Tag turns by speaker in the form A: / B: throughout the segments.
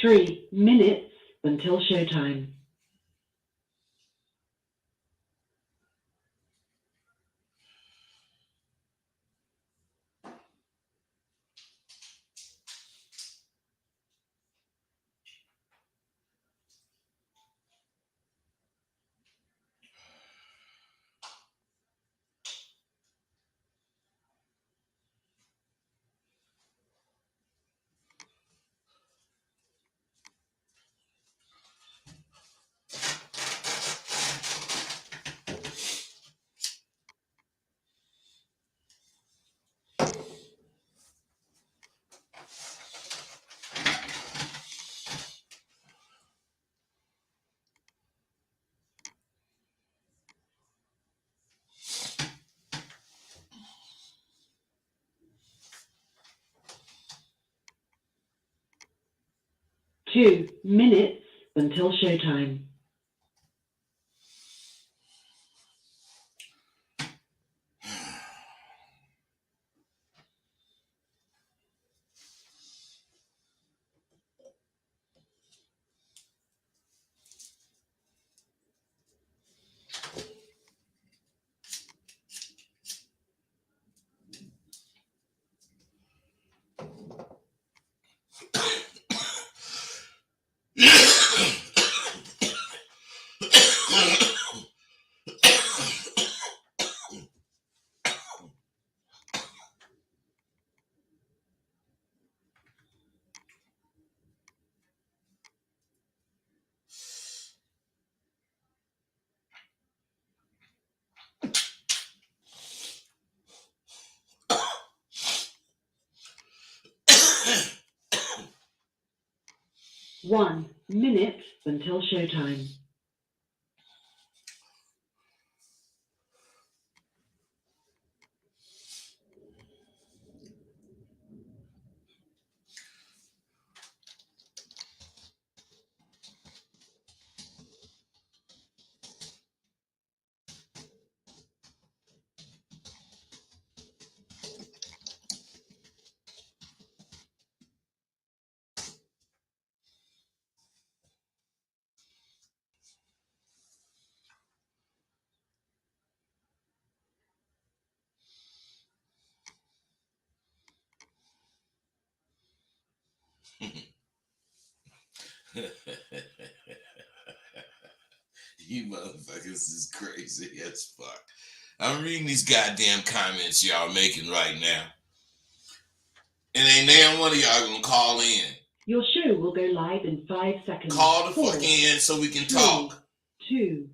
A: 3 minutes until showtime. Two minutes until showtime. One minute until showtime.
B: You motherfuckers is crazy as fuck. I'm reading these goddamn comments y'all making right now. And ain't damn one of y'all gonna call in.
A: Your show will go live in 5 seconds.
B: Call the fuck in so we can talk.
A: 3, 2,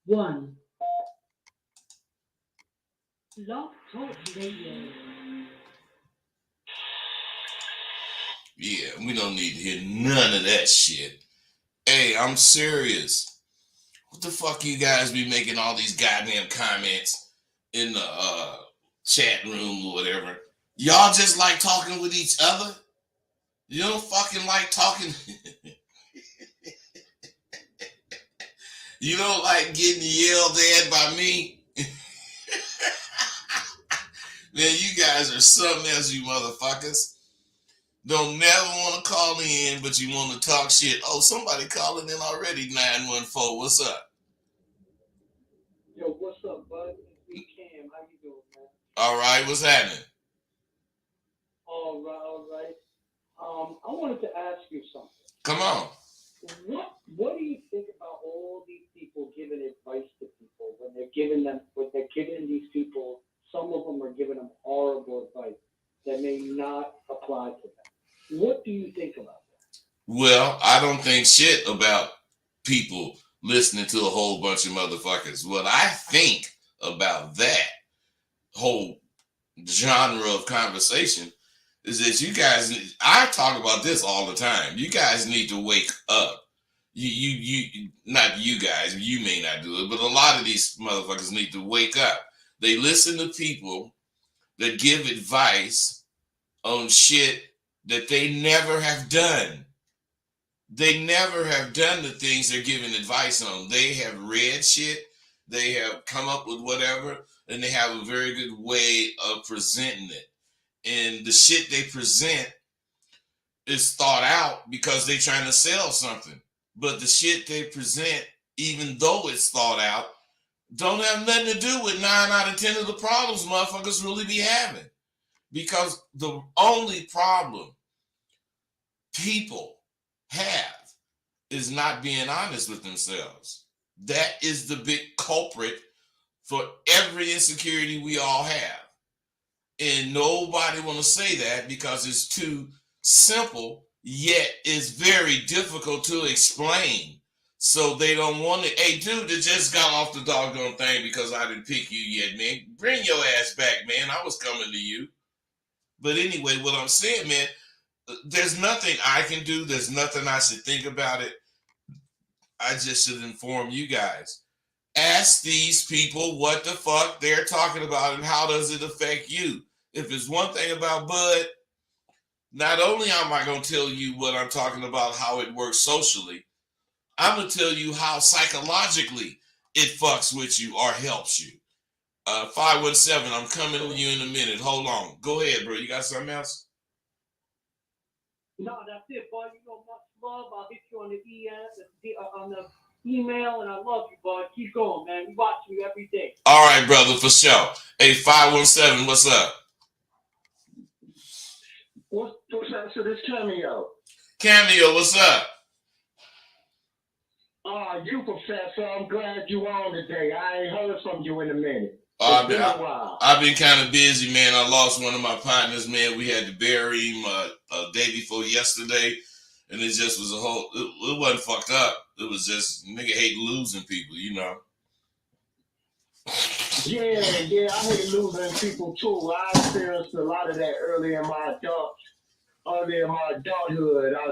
A: 1. Love Talk Radio.
B: Yeah, we don't need to hear none of that shit. Hey, I'm serious. What the fuck you guys be making all these goddamn comments in the chat room or whatever? Y'all just like talking with each other? You don't fucking like talking. You don't like getting yelled at by me? Man, you guys are something else, you motherfuckers. Don't never want to call in, but you want to talk shit. Oh, somebody calling in already, 914. What's up?
C: Yo, what's up, bud? It's Cam. How you doing, man?
B: All right, what's happening?
C: All right. I wanted to ask you something.
B: Come on.
C: What do you think about all these people giving advice to people when they're giving these people? Some of them are giving them horrible advice that may not apply to them. What do you think about that?
B: Well, I don't think shit about people listening to a whole bunch of motherfuckers. What I think about that whole genre of conversation is that you guys, I talk about this all the time. You guys need to wake up. You, not you guys, you may not do it, but a lot of these motherfuckers need to wake up. They listen to people that give advice on shit that they never have done. They never have done the things they're giving advice on. They have read shit. They have come up with whatever, and they have a very good way of presenting it. And the shit they present is thought out because they're trying to sell something. But the shit they present, even though it's thought out, don't have nothing to do with 9 out of 10 of the problems motherfuckers really be having. Because the only problem people have is not being honest with themselves. That is the big culprit for every insecurity we all have. And nobody want to say that because it's too simple, yet it's very difficult to explain. So they don't want to. Hey, dude that just got off the doggone thing because I didn't pick you yet, man. Bring your ass back, man. I was coming to you. But anyway, what I'm saying, man, there's nothing I can do. There's nothing I should think about it. I just should inform you guys. Ask these people what the fuck they're talking about and how does it affect you. If it's one thing about Bud, not only am I going to tell you what I'm talking about, how it works socially, I'm going to tell you how psychologically it fucks with you or helps you. 517, I'm coming to you in a minute. Hold on. Go ahead, bro. You got something else?
C: No, that's it, bud. You know, much love. I'll hit you on the on the email, and I love you, bud. Keep going, man. We watch you every day.
B: All right, brother, for sure. Hey, 517, what's up?
D: What's up to this cameo?
B: Cameo, what's up?
D: You professor, I'm glad you on today. I ain't heard from you in a minute.
B: I've
D: It's been a while.
B: been kind of busy, man. I lost one of my partners, man. We had to bury him a day before yesterday, and it just was it wasn't fucked up. It was just, nigga hate losing people, you know.
D: Yeah, I hate losing people too. I experienced a lot of that early in my adulthood. I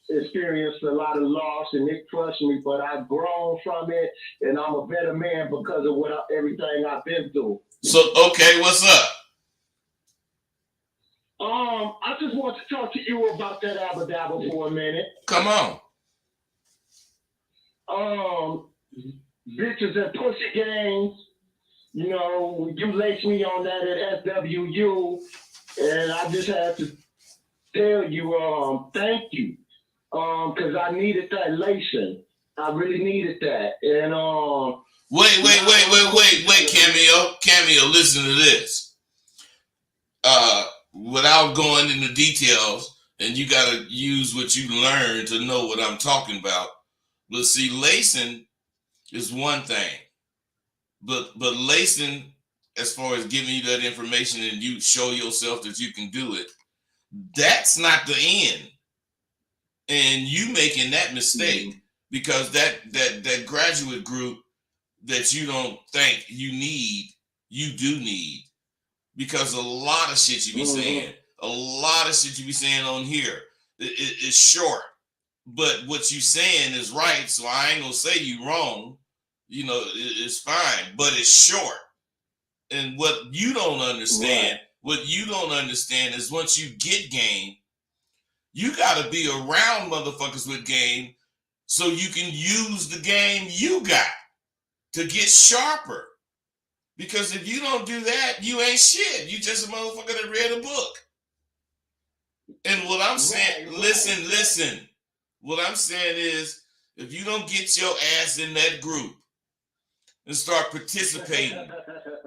D: experienced a lot of loss, and it crushed me, but I've grown from it, and I'm a better man because of everything I've been through.
B: So, okay, what's up?
D: I just want to talk to you about that Abba Dabba for a minute.
B: Come on.
D: Bitches and pussy games. You know, you laced me on that at SWU, and I just had to tell you, thank you. Because I needed that lacing. I really needed that. And
B: Wait, Cameo, listen to this. Without going into details, and you gotta use what you learned to know what I'm talking about. But see, lacing is one thing. But lacing, as far as giving you that information and you show yourself that you can do it, that's not the end. And you making that mistake because that graduate group that you don't think you need, you do need. Because a lot of shit you be saying, on here is short. But what you saying is right, so I ain't gonna say you wrong. You know, it's fine, but it's short. And what you don't understand, is once you get game, you gotta be around motherfuckers with game so you can use the game you got to get sharper. Because if you don't do that, you ain't shit. You just a motherfucker that read a book. And what I'm saying, listen. What I'm saying is, if you don't get your ass in that group and start participating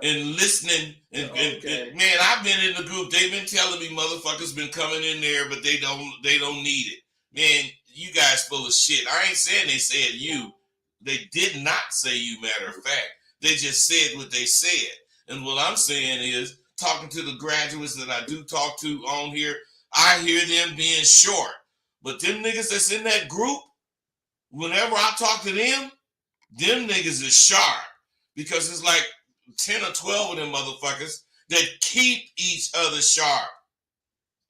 B: and listening, and man, I've been in the group. They've been telling me motherfuckers been coming in there, but they don't need it. Man, you guys full of shit. I ain't saying they said you. They did not say you, matter of fact. They just said what they said. And what I'm saying is, talking to the graduates that I do talk to on here, I hear them being short. But them niggas that's in that group, whenever I talk to them niggas is sharp. Because it's like 10 or 12 of them motherfuckers that keep each other sharp.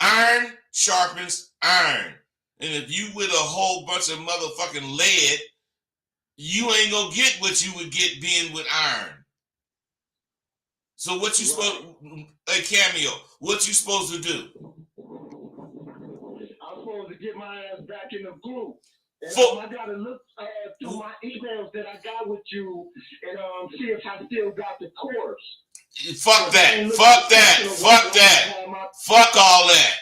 B: Iron sharpens iron. And if you with a whole bunch of motherfucking lead, you ain't gonna get what you would get being with iron. So what you Cameo, what you supposed to do?
D: I'm supposed to get my ass back in the group. And I gotta look through my emails that I got with you and see if I still got the course.
B: Fuck that. Fuck all that.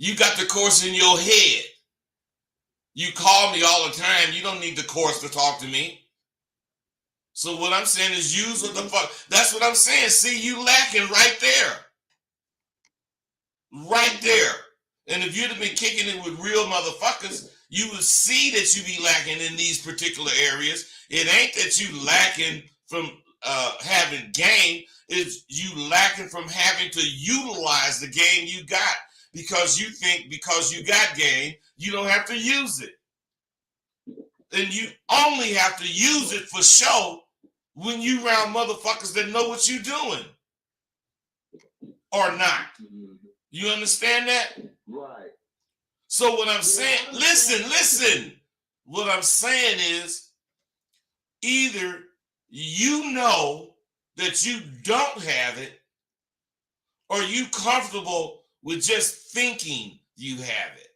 B: You got the course in your head. You call me all the time. You don't need the course to talk to me. So what I'm saying is use what the fuck. That's what I'm saying. See, you lacking right there. Right there. And if you'd have been kicking it with real motherfuckers, you would see that you be lacking in these particular areas. It ain't that you lacking from having game. It's you lacking from having to utilize the game you got. Because you think because you got game, you don't have to use it. And you only have to use it for show when you around motherfuckers that know what you're doing. Or not. You understand that?
D: Right.
B: So what I'm saying, listen. What I'm saying is either you know that you don't have it or you comfortable with just thinking you have it.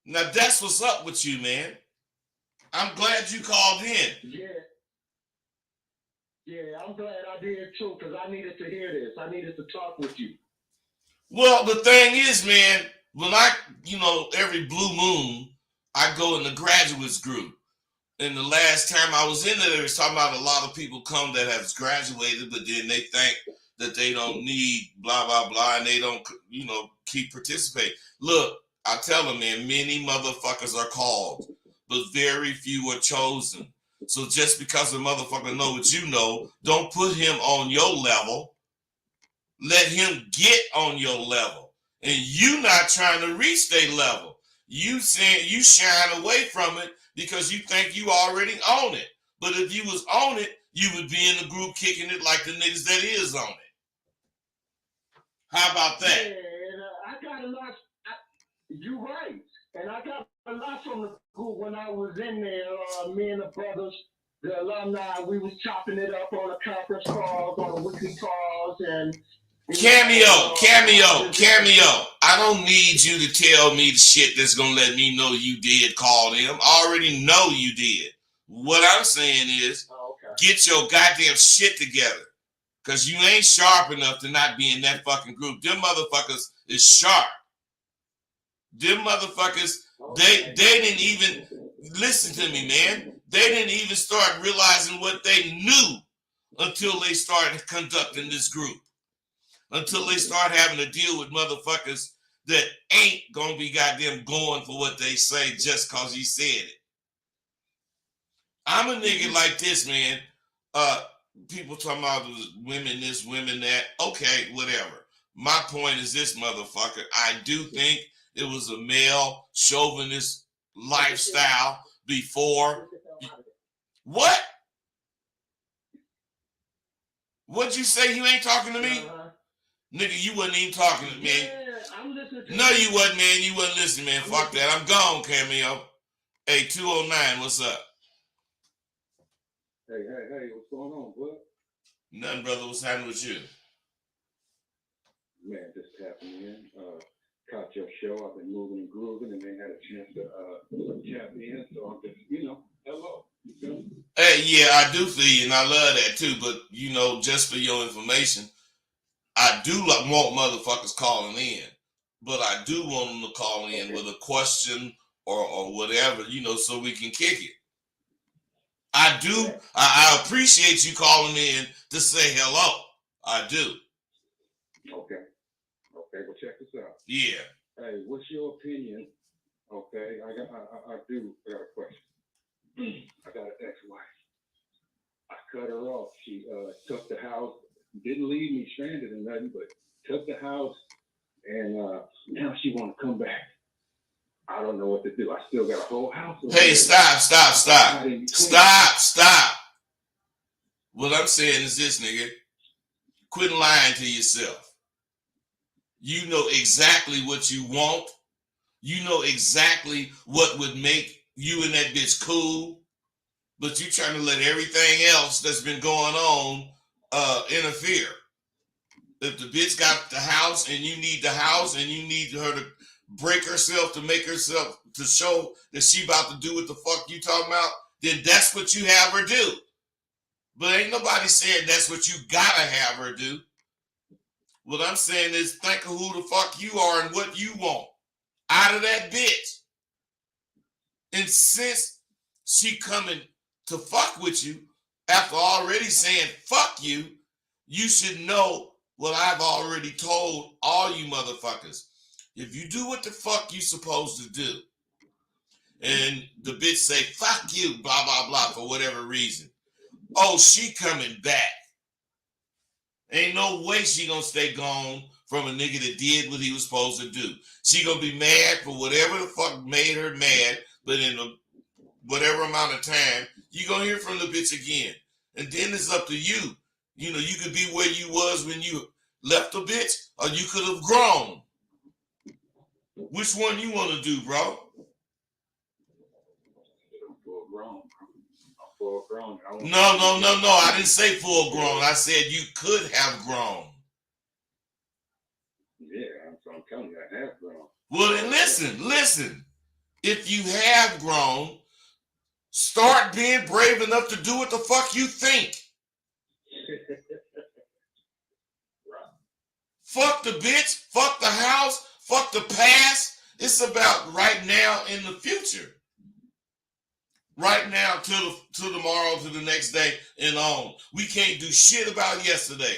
B: Now that's what's up with you, man. I'm glad you called in.
D: Yeah, I'm glad I did too, because I needed to hear this. I needed to talk with you.
B: Well, the thing is, man, when every blue moon, I go in the graduates group. And the last time I was in there, they was talking about a lot of people come that have graduated, but then they think that they don't need blah, blah, blah, and they don't, keep participating. Look, I tell them, man, many motherfuckers are called, but very few are chosen. So just because a motherfucker know what you know, don't put him on your level. Let him get on your level. And you not trying to reach their level. You saying you shine away from it because you think you already own it. But if you was on it, you would be in the group kicking it like the niggas that is on it. How about that?
D: Yeah, and I got a lot. You're right. And I got a lot from the group when I was in there. Me and the brothers, the alumni, we was chopping it up on the conference calls, on the weekly calls, and
B: Cameo. I don't need you to tell me the shit that's gonna let me know you did call them. I already know you did. What I'm saying is, Get your goddamn shit together. Cause you ain't sharp enough to not be in that fucking group. Them motherfuckers is sharp. Them motherfuckers, they didn't even listen to me, man. They didn't even start realizing what they knew until they started conducting this group. Until they start having to deal with motherfuckers that ain't gonna be goddamn going for what they say just cause you said it. I'm a nigga like this, man. People talking about women this, women that. Okay, whatever. My point is this, motherfucker. I do think it was a male chauvinist lifestyle before. What? What'd you say? You ain't talking to me? Nigga, you wasn't even talking to me.
D: Yeah, I'm listening to
B: No, you wasn't, man. You wasn't listening, man. Fuck that. I'm gone, Cameo. Hey, 209, what's up?
E: Hey, what's going on, bud?
B: Nothing, brother. What's happening with you?
E: Man, just tapping in. Caught your show. I've been moving and grooving and then had a chance to tap in. So I'm just, hello.
B: Hey, yeah, I do feel you, and I love that too. But, just for your information, I do want motherfuckers calling in. But I do want them to call in with a question or whatever, so we can kick it. I do. I appreciate you calling in to say hello. I do.
E: Okay, well, check this out.
B: Yeah.
E: Hey, what's your opinion? Okay, I got a question. I got an ex-wife. I cut her off. She took the house, didn't leave me stranded or nothing, but took the house, and now she want to come back. I don't know what to do. I still got a whole house.
B: Hey, stop. What I'm saying is this, nigga. Quit lying to yourself. You know exactly what you want. You know exactly what would make you and that bitch cool. But you trying to let everything else that's been going on interfere. If the bitch got the house and you need the house and you need her to break herself to make herself to show that she about to do what the fuck you talking about, then that's what you have her do. But ain't nobody saying that's what you gotta have her do. What I'm saying is think of who the fuck you are and what you want out of that bitch. And since she coming to fuck with you after already saying fuck you, you should know what I've already told all you motherfuckers. If you do what the fuck you supposed to do, and the bitch say fuck you, blah blah blah, for whatever reason, oh, she coming back. Ain't no way she gonna stay gone from a nigga that did what he was supposed to do. She gonna be mad for whatever the fuck made her mad, but in a whatever amount of time, you gonna hear from the bitch again. And then it's up to you. You know, you could be where you was when you left the bitch, or you could have grown. Which one you want to do, bro?
E: I'm full grown. I'm full grown.
B: No. I didn't say full grown. I said you could have grown.
E: Yeah, I'm telling you, I have grown.
B: Well, then listen. If you have grown, start being brave enough to do what the fuck you think.
E: Right.
B: Fuck the bitch, fuck the house, fuck the past. It's about right now and the future. Right now till tomorrow, to the next day and on. We can't do shit about yesterday.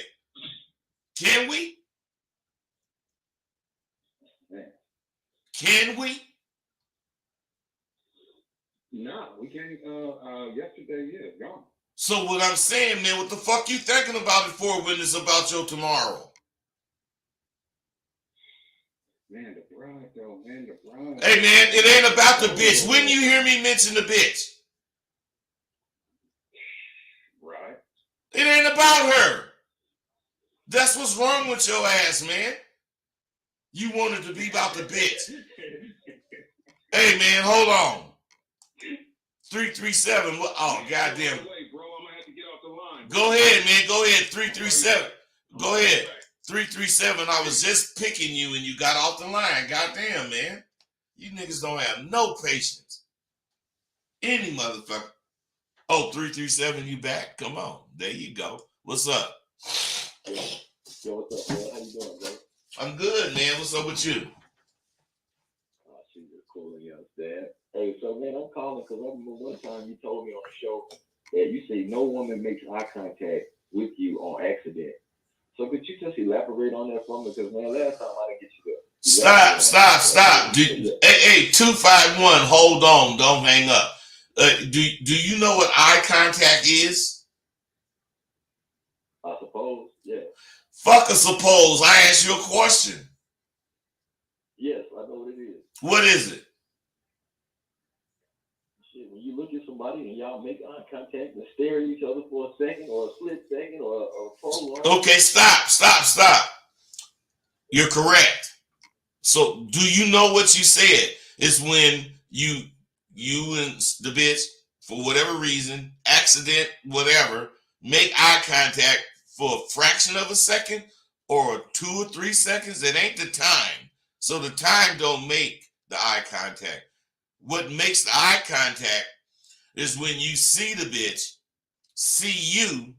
B: Can we?
E: Man.
B: Can we?
E: No, we can't. Yesterday, yeah, gone.
B: So what I'm saying, man, what the fuck you thinking about it for when it's about your tomorrow?
E: Man, the bride, though, man, the bride.
B: Hey, man, it ain't about the bitch. When you hear me mention the bitch?
E: Right.
B: It ain't about her. That's what's wrong with your ass, man. You want it to be about the bitch. Hey, man, hold on. 337. Oh, goddamn.
E: Wait, bro, I'm gonna have to get off the line.
B: Go ahead, man. Go ahead. 337. Go ahead. 337. I was just picking you and you got off the line. Goddamn, man. You niggas don't have no patience. Any motherfucker. Oh, 337, you back? Come on. There you go. What's up?
F: Yo, what's up, man? How you doing, bro?
B: I'm good, man. What's up with you?
F: Oh, shit, you're cool and you understand. Hey, so, man, I'm calling because I remember one time you told me on the show that you say no woman makes eye contact with you on accident. So could you just elaborate on that for me? Because, man, last time I didn't get you to.
B: Stop. Hey, 251, hold on. Don't hang up. Do you know what eye contact is?
F: I suppose, yeah.
B: Fuck a suppose. I asked you a question.
F: Yes, I know what it is.
B: What is it?
F: Shit, when you look at somebody and y'all make eye contact and stare at each other for a second or a split second or a prolonged.
B: Okay, stop. You're correct. So do you know what you said? It's when you and the bitch, for whatever reason, accident, whatever, make eye contact for a fraction of a second or 2 or 3 seconds. It ain't the time. So the time don't make the eye contact. What makes the eye contact is when you see the bitch, see you,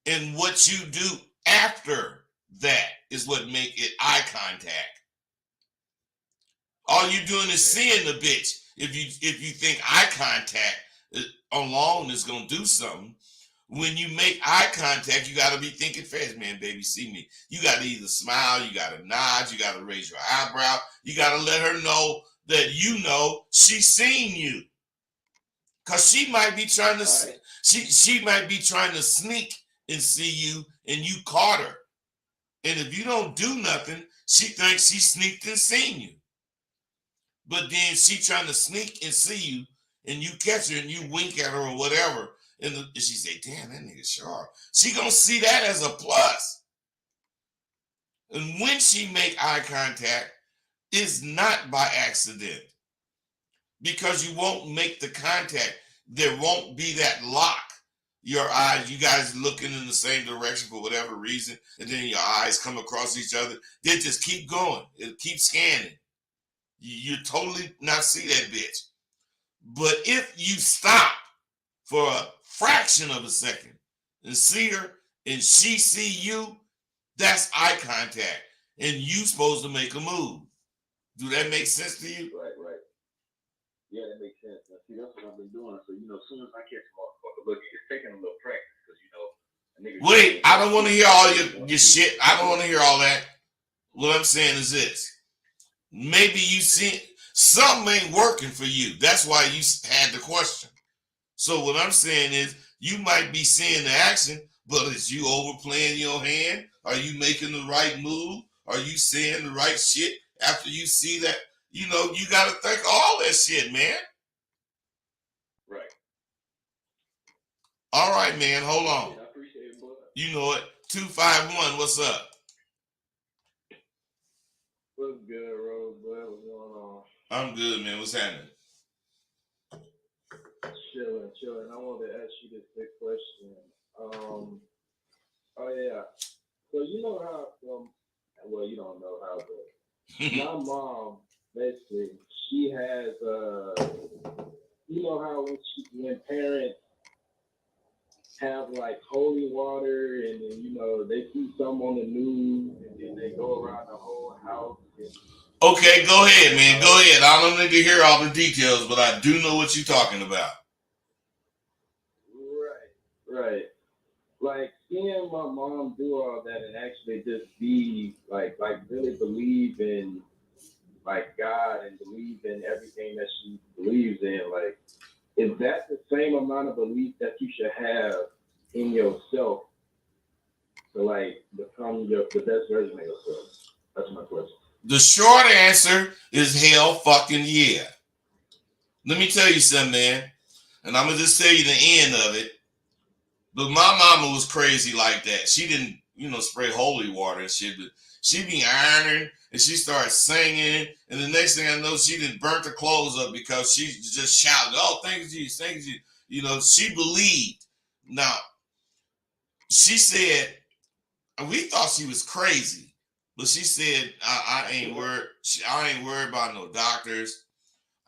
B: and what you do after that is what make it eye contact. All you're doing is seeing the bitch. If you think eye contact alone is gonna do something, when you make eye contact, you gotta be thinking fast, man, baby, see me. You gotta either smile, you gotta nod, you gotta raise your eyebrow, you gotta let her know that you know she's seen you. Cause she might be trying to she might be trying to sneak and see you, and you caught her. And if you don't do nothing, she thinks she sneaked and seen you. But then she trying to sneak and see you, and you catch her and you wink at her or whatever, and she say, damn, that nigga sharp. She gonna see that as a plus. And when she make eye contact, it's not by accident. Because you won't make the contact. There won't be that lock. Your eyes, you guys looking in the same direction for whatever reason, and then your eyes come across each other. They just keep going. It keeps scanning. You totally not see that bitch. But if you stop for a fraction of a second and see her and she see you, That's eye contact. And you supposed to make a move. Do that make sense to you?
F: Right. Yeah, that makes sense. Now, see, that's what I've been doing. So, as soon as I catch a motherfucker, look, it's taking a little practice because, a nigga.
B: Wait, I don't want to hear all your shit. I don't want to hear all that. What I'm saying is this. Maybe you see something ain't working for you. That's why you had the question. So what I'm saying is you might be seeing the action, but is you overplaying your hand? Are you making the right move? Are you saying the right shit after you see that? You got to think all that shit, man.
F: Right.
B: All right, man. Hold on.
F: I appreciate it, brother.
B: You know it. 251. What's up?
G: What's good, Rosebud? What's going on?
B: I'm good, man. What's happening?
G: Chilling. I wanted to ask you this big question. Oh yeah. So you know how well, you don't know how, but my mom basically she has you know how when parents have like holy water and then they see some on the news and then they go around the whole house.
B: Okay, go ahead, man. Go ahead. I don't need to hear all the details, but I do know what you're talking about.
G: Right. Like seeing my mom do all that and actually just be like really believe in like God and believe in everything that she believes in, like, is that the same amount of belief that you should have in yourself to like become the best version of yourself? That's my question.
B: The short answer is hell fucking yeah. Let me tell you something, man. And I'm going to just tell you the end of it. But my mama was crazy like that. She didn't, spray holy water and shit, but she be ironing and she started singing. And the next thing I know, she didn't burnt her clothes up because she just shouted, "Oh, thank you, Jesus, thank you, Jesus." She believed. Now, she said, we thought she was crazy, but she said, I ain't worried about no doctors.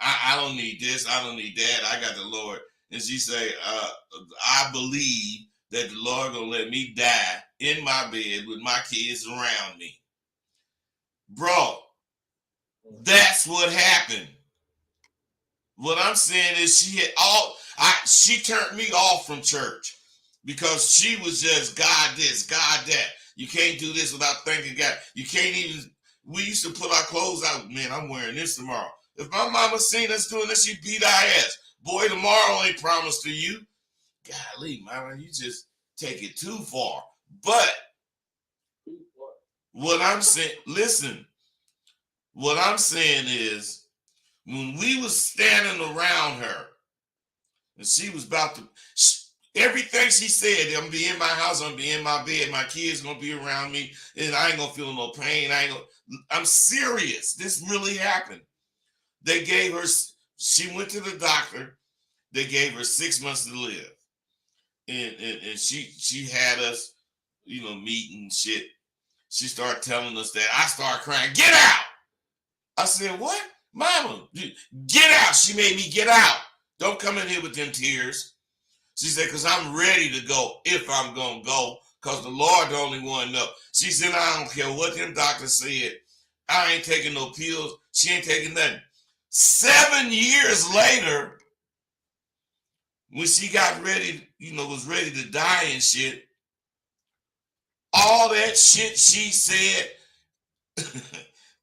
B: I don't need this. I don't need that. I got the Lord. And she say, I believe that the Lord gonna let me die in my bed with my kids around me. Bro, that's what happened. What I'm saying is she turned me off from church because she was just God this, God that. You can't do this without thanking God. You can't even, we used to put our clothes out. Man, I'm wearing this tomorrow. If my mama seen us doing this, she'd beat our ass. Boy, tomorrow ain't promised to you. Golly, mama, you just take it too far. But what I'm saying, listen, what I'm saying is when we was standing around her and she was about to, everything she said, I'm gonna be in my house, I'm gonna be in my bed, my kids gonna be around me, and I ain't gonna feel no pain. I'm serious. This really happened. They gave her, she went to the doctor. They gave her 6 months to live. And she had us, meeting shit. She started telling us that. I started crying, "Get out!" I said, "What? Mama, get out." She made me get out. Don't come in here with them tears. She said, "Because I'm ready to go if I'm going to go, because the Lord the only one knows." She said, "I don't care what them doctors said. I ain't taking no pills." She ain't taking nothing. 7 years later, when she got ready, was ready to die and shit, all that shit she said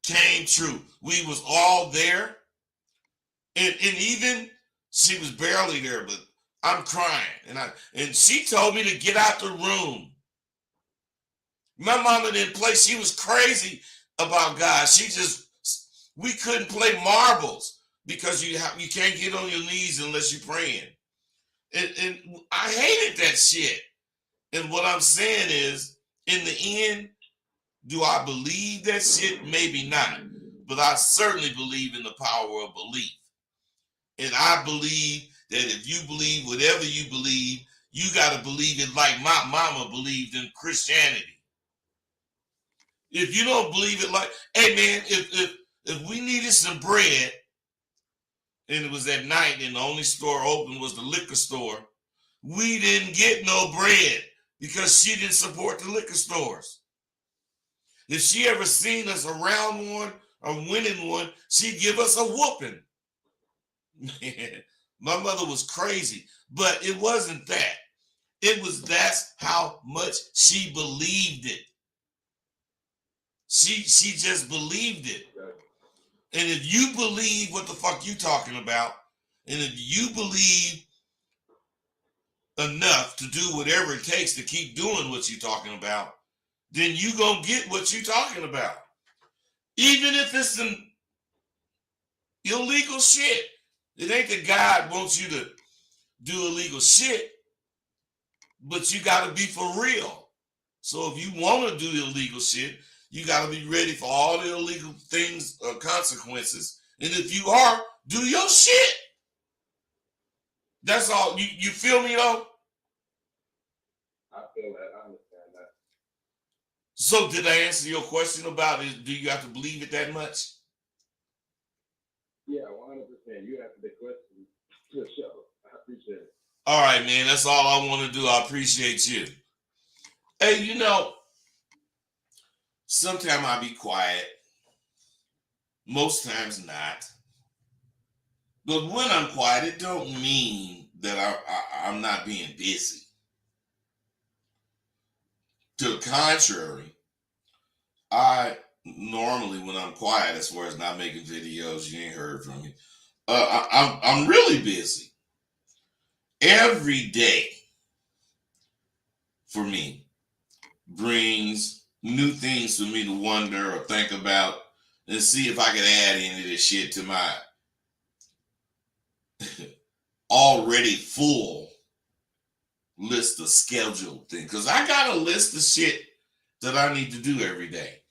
B: came true. We was all there. And even she was barely there, but I'm crying. And she told me to get out the room. My mama didn't play. She was crazy about God. We couldn't play marbles because you can't get on your knees unless you're praying. And I hated that shit. And what I'm saying is, in the end, do I believe that shit? Maybe not. But I certainly believe in the power of belief. And I believe that if you believe whatever you believe, you got to believe it like my mama believed in Christianity. If you don't believe it like, hey man, if we needed some bread and it was at night and the only store open was the liquor store, we didn't get no bread because she didn't support the liquor stores. If she ever seen us around one or winning one, she'd give us a whooping. Man, my mother was crazy, but it wasn't that. It was that's how much she believed it. She just believed it. And if you believe what the fuck you talking about, and if you believe enough to do whatever it takes to keep doing what you're talking about, then you gonna get what you're talking about. Even if it's some illegal shit. It ain't that God wants you to do illegal shit, but you gotta be for real. So if you want to do illegal shit, you gotta be ready for all the illegal things or consequences. And if you are, do your shit. That's all. You feel me though?
G: I feel that. I understand that.
B: So did I answer your question about it? Do you have to believe it that much?
G: Yeah, 100%. You answered the question for sure. I appreciate it.
B: All right, man. That's all I want to do. I appreciate you. Hey, you know, sometimes I be quiet. Most times not. But when I'm quiet, it don't mean that I'm not being busy. To the contrary, I normally, when I'm quiet, as far as not making videos, you ain't heard from me. I'm really busy. Every day for me brings new things for me to wonder or think about and see if I can add any of this shit to my already full list of scheduled things. Because I got a list of shit that I need to do every day.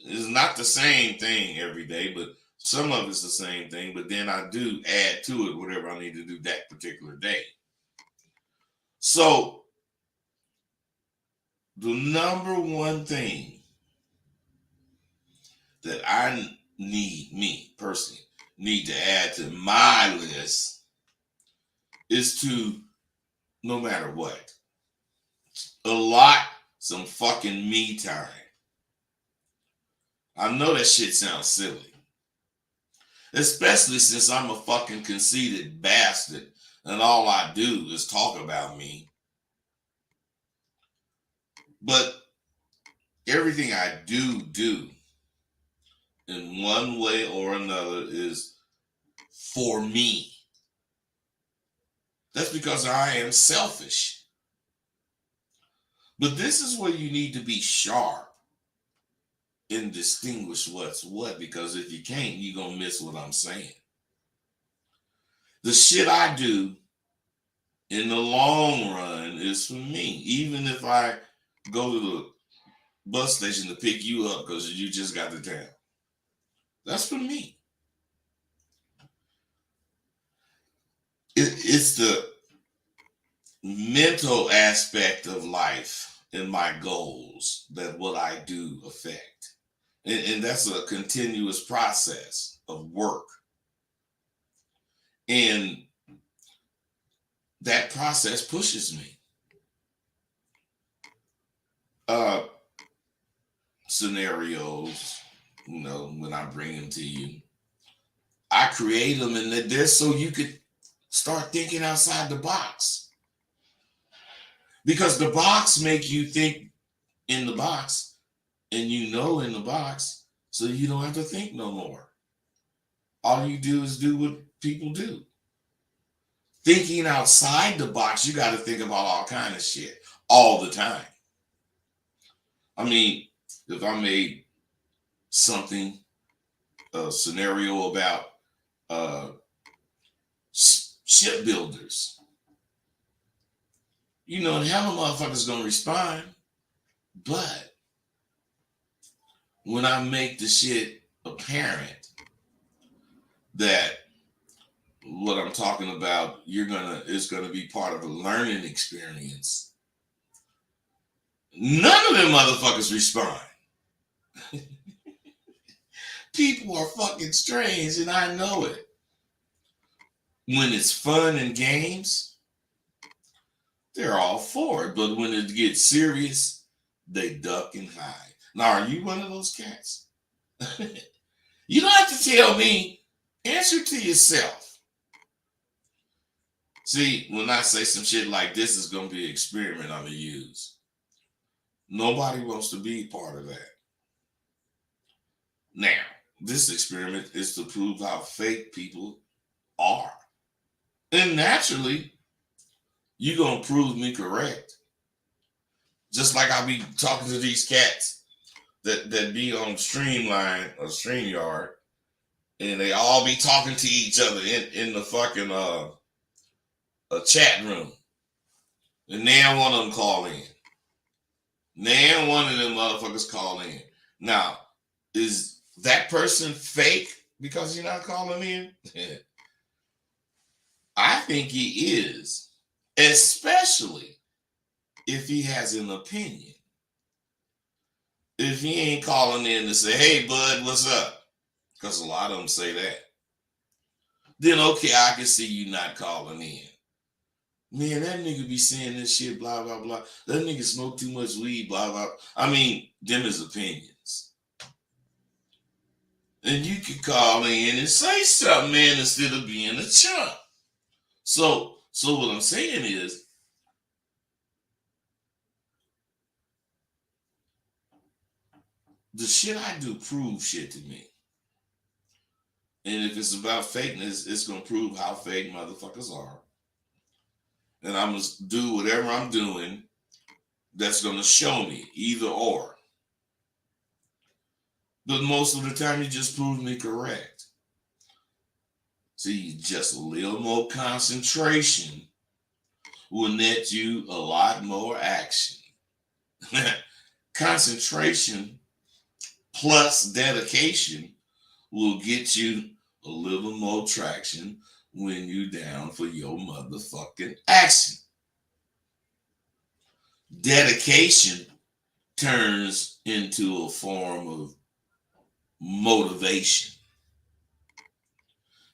B: It's not the same thing every day, but some of it's the same thing. But then I do add to it whatever I need to do that particular day. So the number one thing that I need, me personally, need to add to my list is to, no matter what, allot some fucking me time. I know that shit sounds silly. Especially since I'm a fucking conceited bastard and all I do is talk about me. But everything I do in one way or another is for me. That's because I am selfish. But this is where you need to be sharp and distinguish what's what, because if you can't, you're going to miss what I'm saying. The shit I do in the long run is for me. Even if I go to the bus station to pick you up because you just got to town, that's for me. It's the mental aspect of life and my goals that what I do affect. And that's a continuous process of work. And that process pushes me. Scenarios, you know, when I bring them to you, I create them and they're so you could start thinking outside the box. Because the box make you think in the box and you know in the box, so you don't have to think no more. All you do is do what people do. Thinking outside the box, you got to think about all kind of shit all the time. I mean, if I made something, a scenario about shipbuilders, you know, how the motherfuckers gonna respond. But when I make the shit apparent that what I'm talking about, it's gonna be part of a learning experience, none of them motherfuckers respond. People are fucking strange, and I know it. When it's fun and games, they're all for it. But when it gets serious, they duck and hide. Now, are you one of those cats? You don't have to tell me. Answer to yourself. See, when I say some shit like this is going to be an experiment I'm going to use, nobody wants to be part of that. Now, this experiment is to prove how fake people are. And naturally, you're going to prove me correct. Just like I'll be talking to these cats that be on Streamline or StreamYard, and they all be talking to each other in the fucking a chat room. And now one of them call in. Now one of them motherfuckers call in. Now, is that person fake because you're not calling in? I think he is, especially if he has an opinion. If he ain't calling in to say, hey, bud, what's up? Because a lot of them say that. Then, okay, I can see you not calling in. Man, that nigga be saying this shit, blah, blah, blah. That nigga smoke too much weed, blah, blah. I mean, them is opinions. And you can call in and say something, man, instead of being a chump. So what I'm saying is, the shit I do proves shit to me. And if it's about fakeness, it's going to prove how fake motherfuckers are. And I'm going to do whatever I'm doing that's going to show me either or. But most of the time, you just prove me correct. See, just a little more concentration will net you a lot more action. Concentration plus dedication will get you a little more traction when you down for your motherfucking action. Dedication turns into a form of motivation.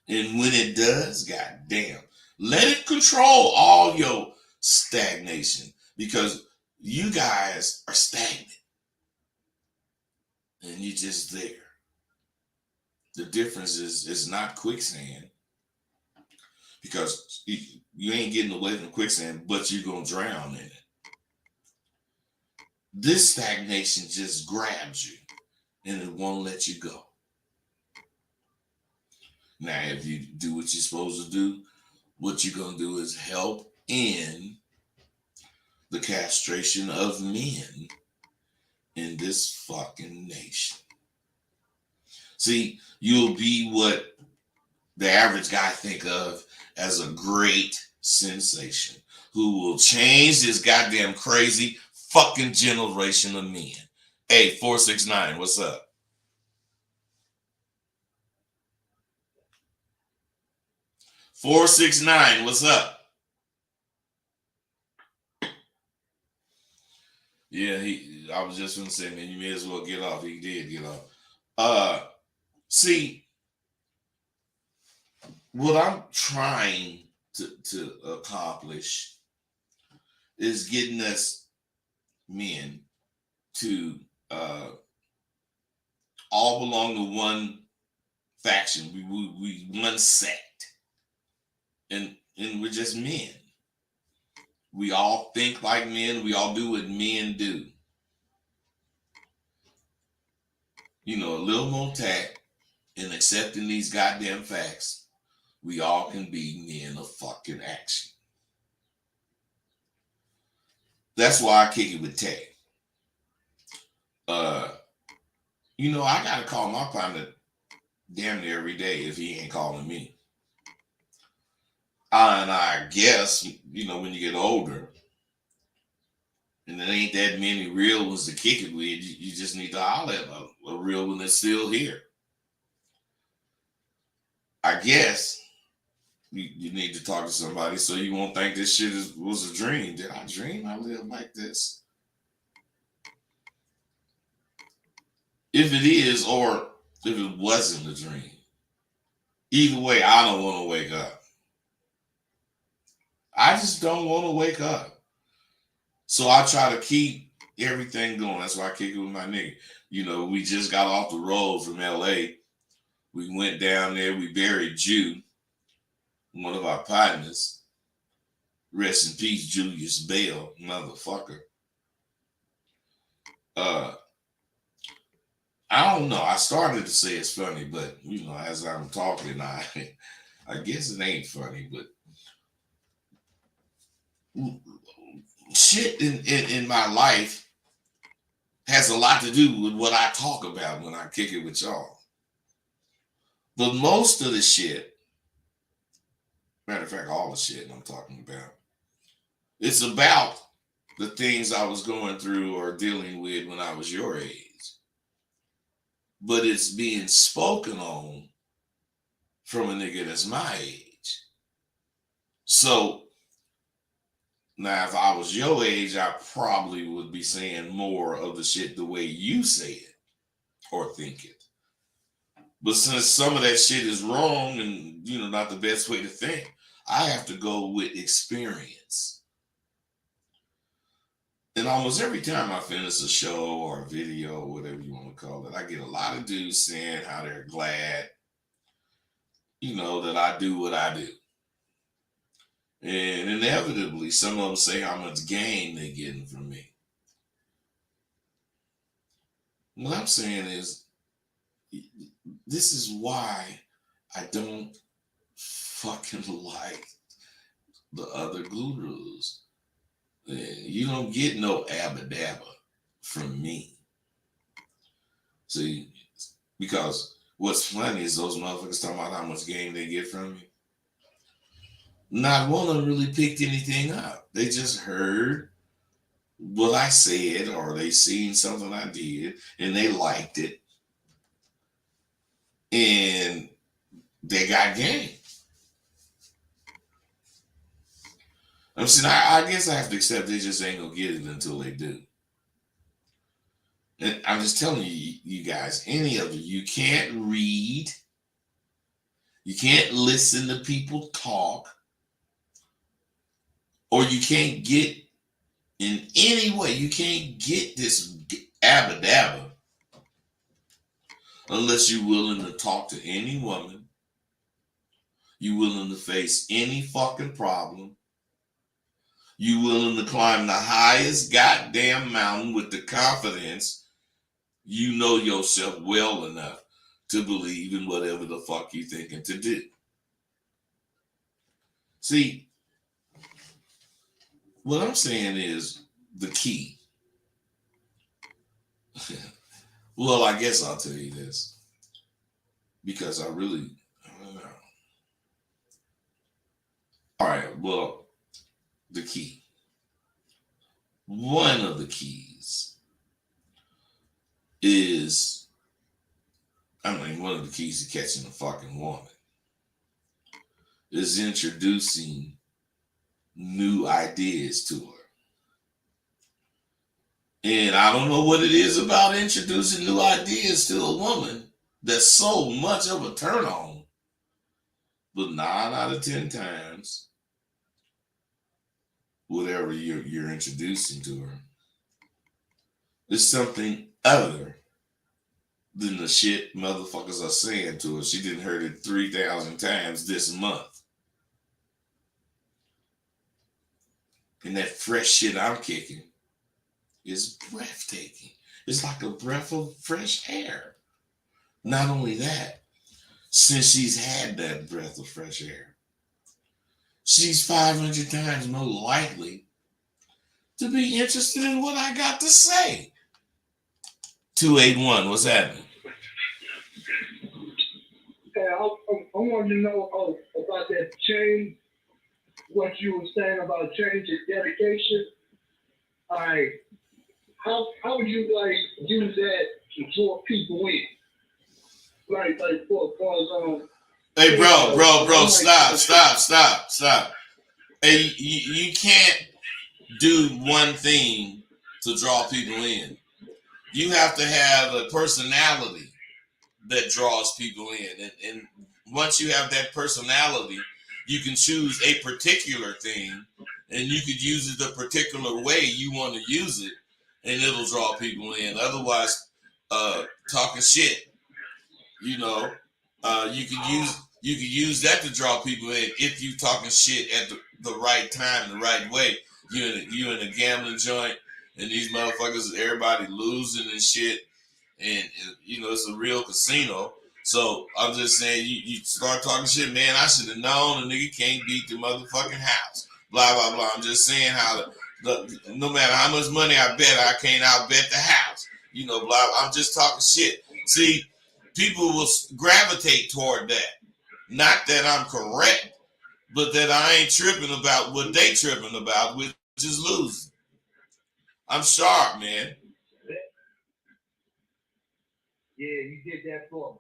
B: And when it does, goddamn, let it control all your stagnation, because you guys are stagnant and you're just there. The difference is it's not quicksand, because you ain't getting away from quicksand, but you're going to drown in it. This stagnation just grabs you and it won't let you go. Now, if you do what you're supposed to do, what you're going to do is help in the castration of men in this fucking nation. See, you'll be what the average guy think of as a great sensation who will change this goddamn crazy fucking generation of men. Hey, 469, what's up? $469, what's up? Yeah, I was just gonna say, man, you may as well get off. He did get off. See, what I'm trying to accomplish is getting us men to all belong to one faction. We one sect, and we're just men. We all think like men. We all do what men do. You know, a little more tact and accepting these goddamn facts. We all can be men of fucking action. That's why I kick it with Tay. You know, I gotta call my partner damn near every day if he ain't calling me. And I guess, you know, when you get older, and there ain't that many real ones to kick it with, you just need to holler at a real one that's still here. I guess you need to talk to somebody so you won't think this shit was a dream. Did I dream I live like this? If it is, or if it wasn't a dream. Either way, I don't want to wake up. I just don't want to wake up. So I try to keep everything going. That's why I kick it with my nigga. You know, we just got off the road from LA. We went down there, we buried Jew, one of our partners. Rest in peace, Julius Bell, motherfucker. I don't know. I started to say it's funny, but you know, as I'm talking, I guess it ain't funny, but shit in my life has a lot to do with what I talk about when I kick it with y'all. But most of the shit, matter of fact, all the shit I'm talking about, it's about the things I was going through or dealing with when I was your age. But it's being spoken on from a nigga that's my age. So now, if I was your age, I probably would be saying more of the shit the way you say it or think it. But since some of that shit is wrong and, you know, not the best way to think, I have to go with experience. And almost every time I finish a show or a video or whatever you want to call it, I get a lot of dudes saying how they're glad, you know, that I do what I do. And inevitably, some of them say how much gain they're getting from me. What I'm saying is, this is why I don't fucking like the other gurus. You don't get no abba dabba from me. See, because what's funny is those motherfuckers talking about how much game they get from me. Not one of them really picked anything up. They just heard what I said, or they seen something I did and they liked it, and they got game. I'm saying, I guess I have to accept they just ain't gonna get it until they do. And I'm just telling you guys, any of you can't read, you can't listen to people talk, or you can't get in any way, you can't get this abba dabba unless you're willing to talk to any woman, you're willing to face any fucking problem, you're willing to climb the highest goddamn mountain with the confidence you know yourself well enough to believe in whatever the fuck you thinking to do. See, what I'm saying is the key. Well, I guess I'll tell you this, because I don't know. All right, well, the key. One of the keys is, one of the keys to catching a fucking woman is introducing new ideas to her. And I don't know what it is about introducing new ideas to a woman that's so much of a turn on, but 9 out of 10 times, whatever you're introducing to her is something other than the shit motherfuckers are saying to her. She didn't heard it 3,000 times this month. And that fresh shit I'm kicking is breathtaking. It's like a breath of fresh air. Not only that, since she's had that breath of fresh air, she's 500 times more likely to be interested in what I got to say. 281, what's happening?
D: Hey, I wanted to know about that change, what you were saying about change and dedication. All right, how would you use that to draw people in? Like for
B: Hey, bro, stop. Hey, you can't do one thing to draw people in. You have to have a personality that draws people in. And once you have that personality, you can choose a particular thing and you could use it the particular way you want to use it and it'll draw people in. Otherwise, talking shit, you know, you can use that to draw people in if you talking shit at the right time, the right way. You in a gambling joint, and these motherfuckers, everybody losing and shit, and you know it's a real casino. So I'm just saying, you start talking shit, man. I should have known a nigga can't beat the motherfucking house. Blah blah blah. I'm just saying how no matter how much money I bet, I can't outbet the house. You know, blah. I'm just talking shit. See, people will gravitate toward that. Not that I'm correct, but that I ain't tripping about what they tripping about, which is losing. I'm sharp, man.
D: Yeah, you did that for me.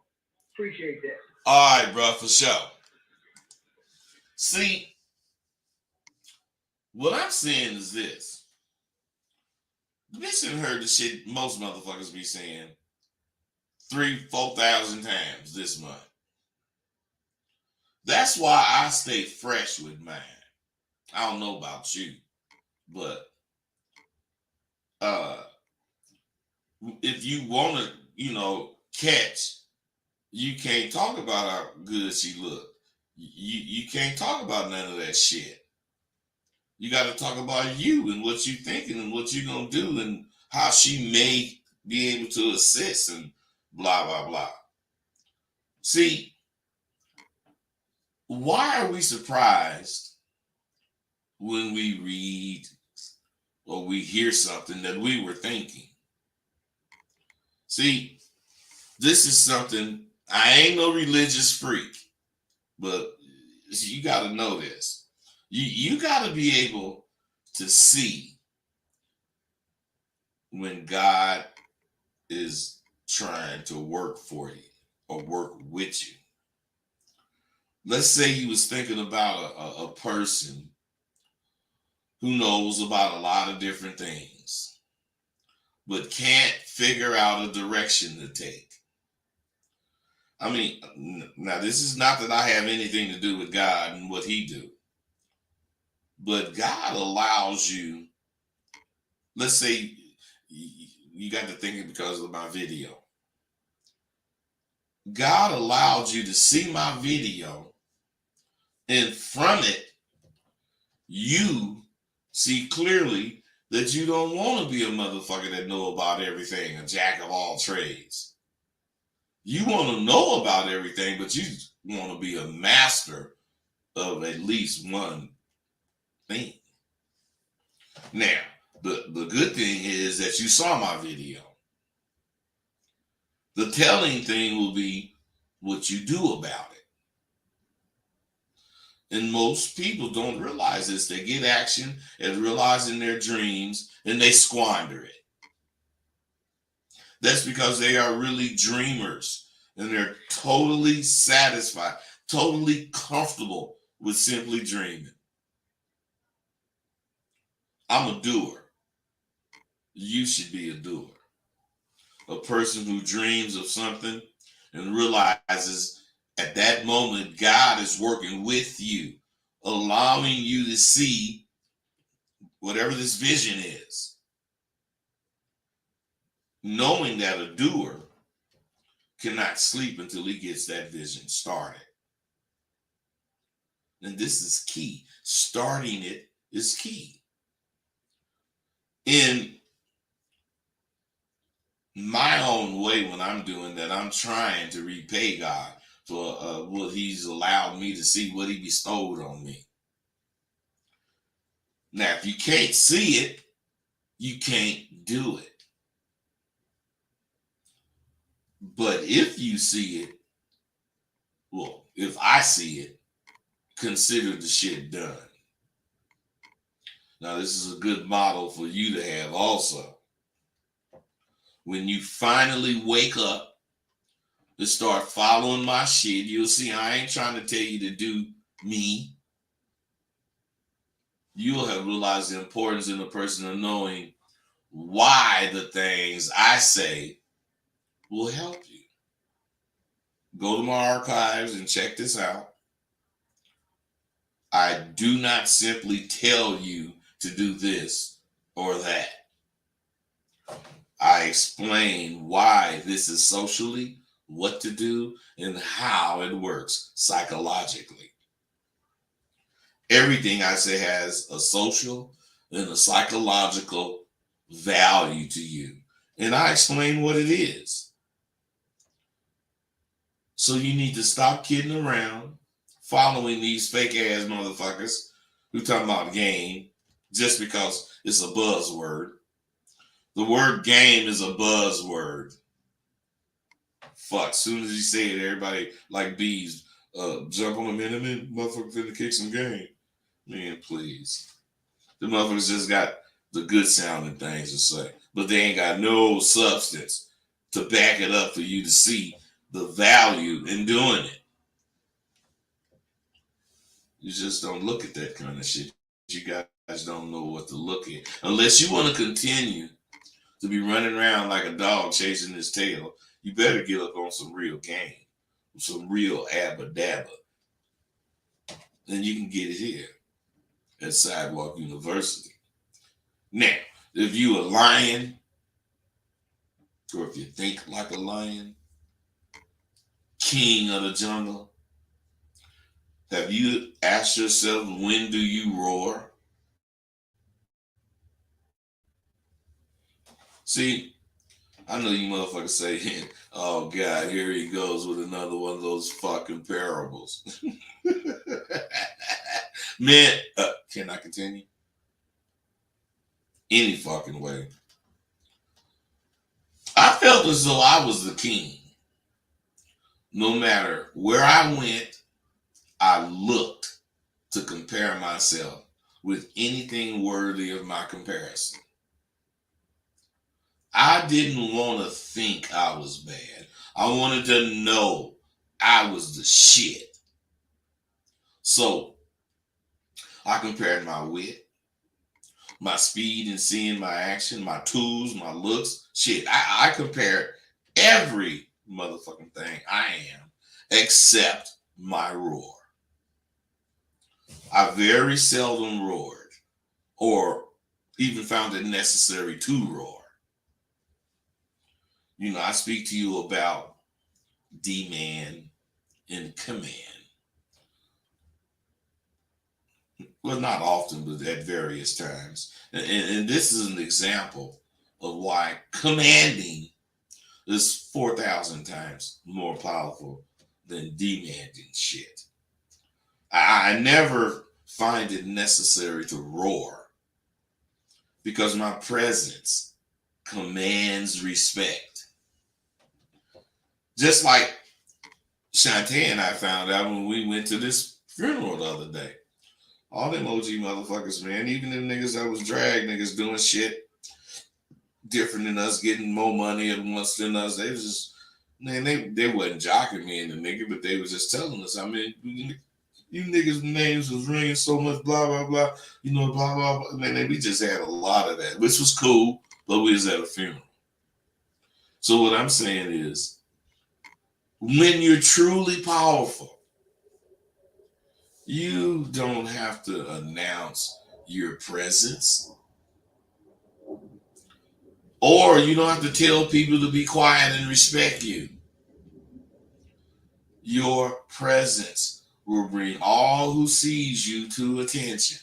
D: Appreciate that.
B: All right, bro, for sure. See, what I'm saying is this. Bitch done heard the shit most motherfuckers be saying 3,000-4,000 times this month. That's why I stay fresh with mine. I don't know about you, but if you want to, catch, you can't talk about how good she look. You can't talk about none of that shit. You got to talk about you and what you thinking and what you gonna do and how she may be able to assist and blah blah blah. See, why are we surprised when we read or we hear something that we were thinking? See, this is something, I ain't no religious freak, but you got to know this. You got to be able to see when God is trying to work for you or work with you. Let's say you was thinking about a person who knows about a lot of different things, but can't figure out a direction to take. I mean, now this is not that I have anything to do with God and what he do, but God allows you, let's say you got to thinking because of my video. God allowed you to see my video, and from it, you see clearly that you don't want to be a motherfucker that know about everything, a jack of all trades. You want to know about everything, but you want to be a master of at least one thing. Now, the good thing is that you saw my video. The telling thing will be what you do about it. And most people don't realize this. They get action at realizing their dreams and they squander it. That's because they are really dreamers and they're totally satisfied, totally comfortable with simply dreaming. I'm a doer. You should be a doer. A person who dreams of something and realizes at that moment God is working with you, allowing you to see whatever this vision is. Knowing that a doer cannot sleep until he gets that vision started. And this is key. Starting it is key. In my own way, when I'm doing that, I'm trying to repay God for what he's allowed me to see, what he bestowed on me. Now, if you can't see it, you can't do it. But if you see it, well, if I see it, consider the shit done. Now, this is a good model for you to have also. When you finally wake up to start following my shit, you'll see I ain't trying to tell you to do me. You'll have realized the importance in a person of knowing why the things I say will help you. Go to my archives and check this out. I do not simply tell you to do this or that. I explain why this is socially, what to do, and how it works psychologically. Everything I say has a social and a psychological value to you. And I explain what it is. So you need to stop kidding around, following these fake ass motherfuckers who talking about game just because it's a buzzword. The word game is a buzzword. Fuck, soon as you say it, everybody like bees jump on a minute, motherfucker finna kick some game. Man, please. The motherfuckers just got the good sounding things to say, but they ain't got no substance to back it up for you to see the value in doing it. You just don't look at that kind of shit. You guys don't know what to look at. Unless you want to continue to be running around like a dog chasing his tail, you better get up on some real game, some real abba dabba. Then you can get it here at Sidewalk University. Now, if you a lion, or if you think like a lion, king of the jungle, have you asked yourself, when do you roar? See, I know you motherfuckers say, oh God, here he goes with another one of those fucking parables. Man, can I continue? Any fucking way. I felt as though I was the king. No matter where I went, I looked to compare myself with anything worthy of my comparison. I didn't want to think I was bad. I wanted to know I was the shit. So I compared my wit, my speed in seeing my action, my tools, my looks. Shit, I compared every motherfucking thing I am except my roar. I very seldom roared or even found it necessary to roar. You know, I speak to you about demand and command. Well, not often, but at various times. And this is an example of why commanding is 4,000 times more powerful than demanding shit. I never find it necessary to roar because my presence commands respect. Just like Shantae and I found out when we went to this funeral the other day. All them OG motherfuckers, man, even them niggas that was drag niggas doing shit different than us, getting more money at once than us. They was just, man, they wasn't jocking me and the nigga, but they was just telling us, I mean, you niggas' names was ringing so much, blah, blah, blah, you know, blah, blah, blah. Man, we just had a lot of that, which was cool, but we was at a funeral. So what I'm saying is, when you're truly powerful, you don't have to announce your presence, or you don't have to tell people to be quiet and respect you. Your presence will bring all who sees you to attention.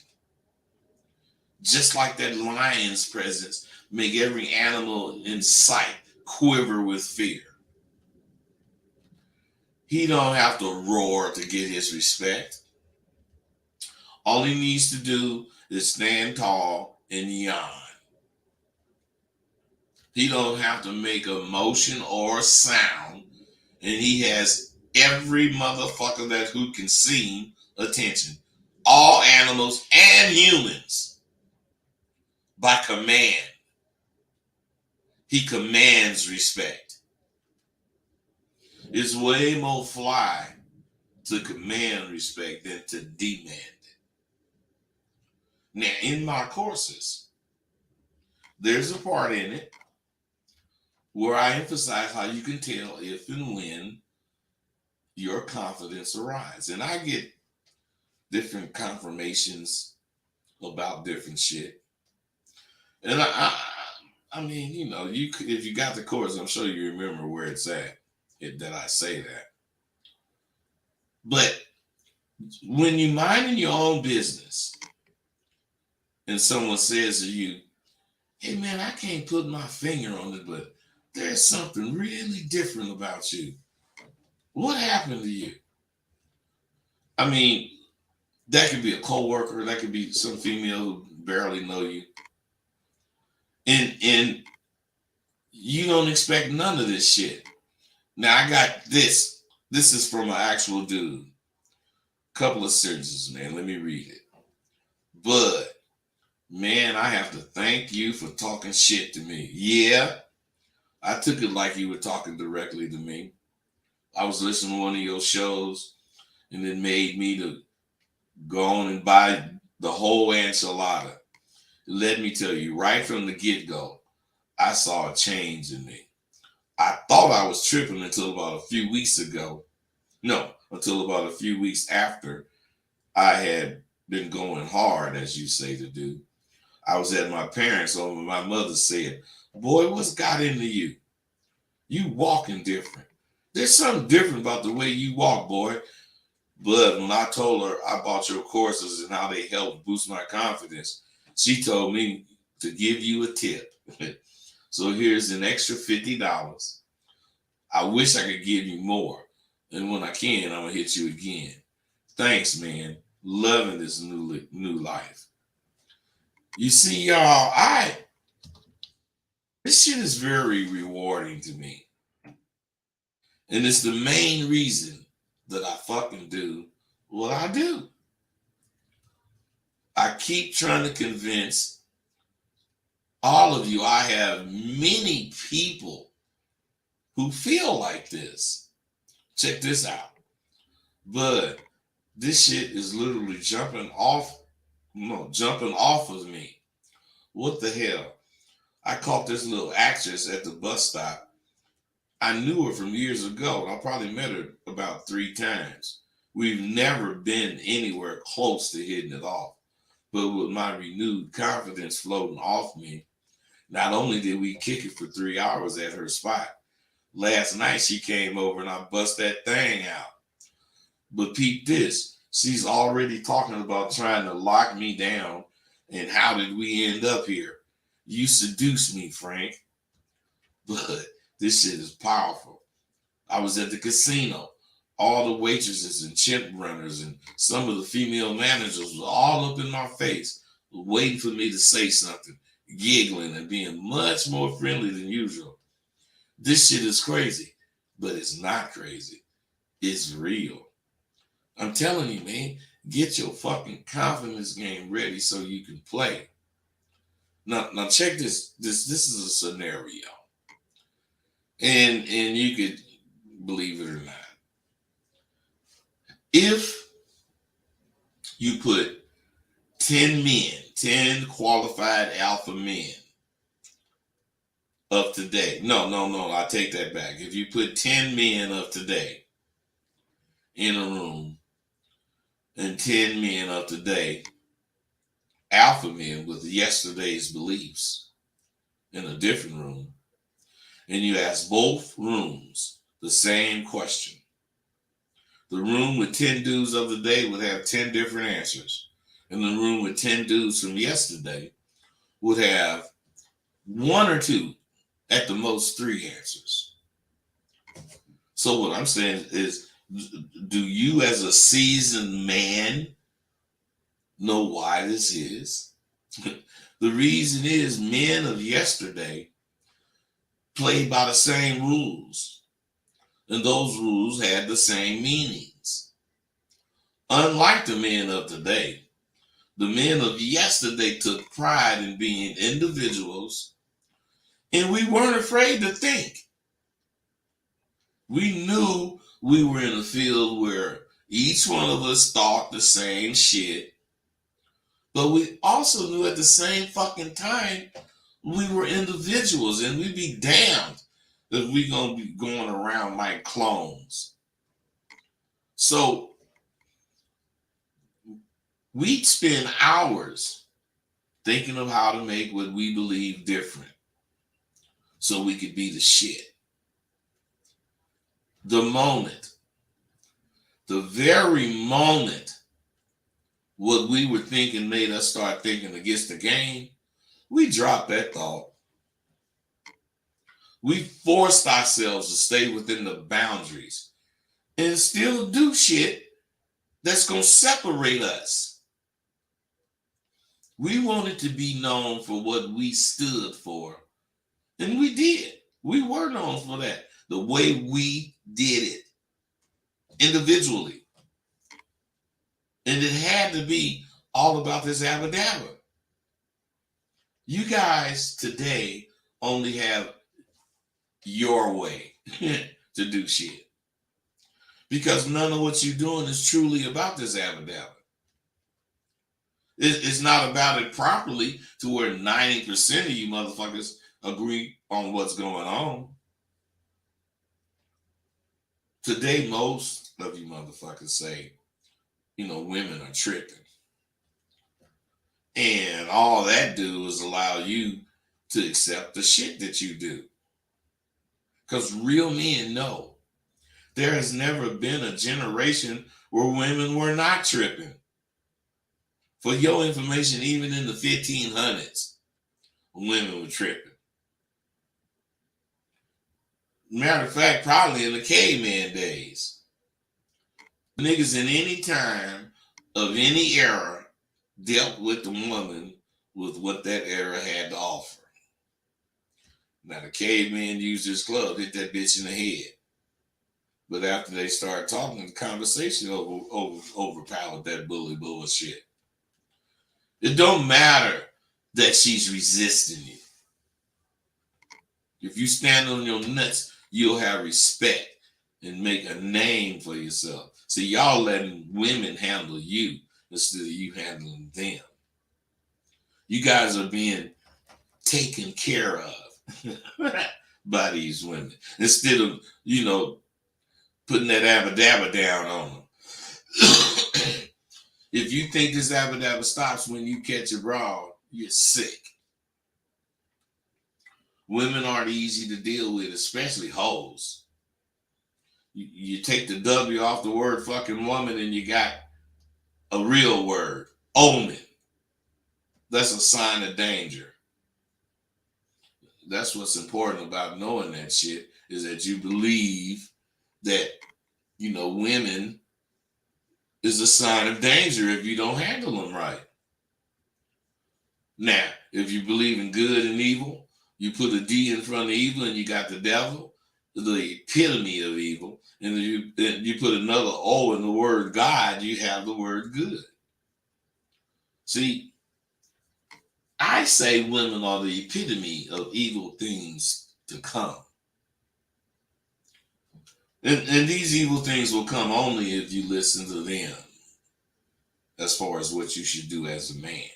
B: Just like that lion's presence make every animal in sight quiver with fear. He don't have to roar to get his respect. All he needs to do is stand tall and yawn. He don't have to make a motion or sound, and he has every motherfucker that who can see attention. All animals and humans by command. He commands respect. It's way more fly to command respect than to demand it. Now, in my courses, there's a part in it where I emphasize how you can tell if and when your confidence arises. And I get different confirmations about different shit. And I mean, you know, if you got the course, I'm sure you remember where it's at. That I say that. But when you minding your own business and someone says to you, hey man, I can't put my finger on it, but there's something really different about you. What happened to you? I mean, that could be a coworker, that could be some female who barely know you. And you don't expect none of this shit. Now I got this. This is from an actual dude. Couple of sentences, man. Let me read it. Bud, man, I have to thank you for talking shit to me. Yeah, I took it like you were talking directly to me. I was listening to one of your shows, and it made me to go on and buy the whole enchilada. Let me tell you, right from the get-go, I saw a change in me. I thought I was tripping until about a few weeks ago. No, until about a few weeks after I had been going hard, as you say to do. I was at my parents' home and my mother said, boy, what's got into you? You walking different. There's something different about the way you walk, boy. But when I told her I bought your courses and how they helped boost my confidence, she told me to give you a tip. So here's an extra $50. I wish I could give you more. And when I can, I'm going to hit you again. Thanks, man. Loving this new life. You see, y'all, this shit is very rewarding to me. And it's the main reason that I fucking do what I do. I keep trying to convince all of you. I have many people who feel like this. Check this out. But this shit is literally jumping off of me. What the hell? I caught this little actress at the bus stop. I knew her from years ago. I probably met her about 3 times. We've never been anywhere close to hitting it off. But with my renewed confidence floating off me, not only did we kick it for 3 hours at her spot, last night she came over and I bust that thing out. But peep this, she's already talking about trying to lock me down. And how did we end up here? You seduced me, Frank. But this shit is powerful. I was at the casino. All the waitresses and chimp runners and some of the female managers were all up in my face, waiting for me to say something, giggling and being much more friendly than usual. This shit is crazy, but it's not crazy. It's real. I'm telling you, man, get your fucking confidence game ready so you can play. Now check this. This is a scenario. And you could believe it or not. If you put 10 men, 10 qualified alpha men of today. No, I take that back. If you put 10 men of today in a room and 10 men of today, alpha men with yesterday's beliefs in a different room, and you ask both rooms the same question, the room with 10 dudes of the day would have 10 different answers. And the room with 10 dudes from yesterday would have 1 or 2, at the most 3 answers. So what I'm saying is, do you as a seasoned man know why this is? The reason is men of yesterday played by the same rules. And those rules had the same meanings. Unlike the men of today, the men of yesterday took pride in being individuals, and we weren't afraid to think. We knew we were in a field where each one of us thought the same shit, but we also knew at the same fucking time we were individuals, and we'd be damned if we gonna be going around like clones. So we'd spend hours thinking of how to make what we believe different. so we could be the shit. The very moment what we were thinking made us start thinking against the game, we dropped that thought. We forced ourselves to stay within the boundaries and still do shit that's going to separate us. We wanted to be known for what we stood for, and we did. We were known for that, the way we did it individually. And it had to be all about this abba dabba. You guys today only have your way to do shit, because none of what you're doing is truly about this abba dabba. It's not about it properly to where 90% of you motherfuckers agree on what's going on. Today, most of you motherfuckers say, women are tripping. And all that do is allow you to accept the shit that you do. Because real men know there has never been a generation where women were not tripping. For your information, even in the 1500s, women were tripping. Matter of fact, probably in the caveman days. Niggas in any time of any era dealt with the woman with what that era had to offer. Now the caveman used his club, hit that bitch in the head. But after they started talking, the conversation overpowered that bully bullshit. It don't matter that she's resisting you. If you stand on your nuts, you'll have respect and make a name for yourself. See, y'all letting women handle you instead of you handling them. You guys are being taken care of by these women instead of, putting that abba dabba down on them. If you think this abba dabba stops when you catch a broad, you're sick. Women aren't easy to deal with, especially hoes. You take the W off the word fucking woman and you got a real word, omen. That's a sign of danger. That's what's important about knowing that shit, is that you believe that, women is a sign of danger if you don't handle them right. Now, if you believe in good and evil, you put a D in front of evil and you got the devil, the epitome of evil, and you put another O in the word God, you have the word good. See, I say women are the epitome of evil things to come. And these evil things will come only if you listen to them, as far as what you should do as a man.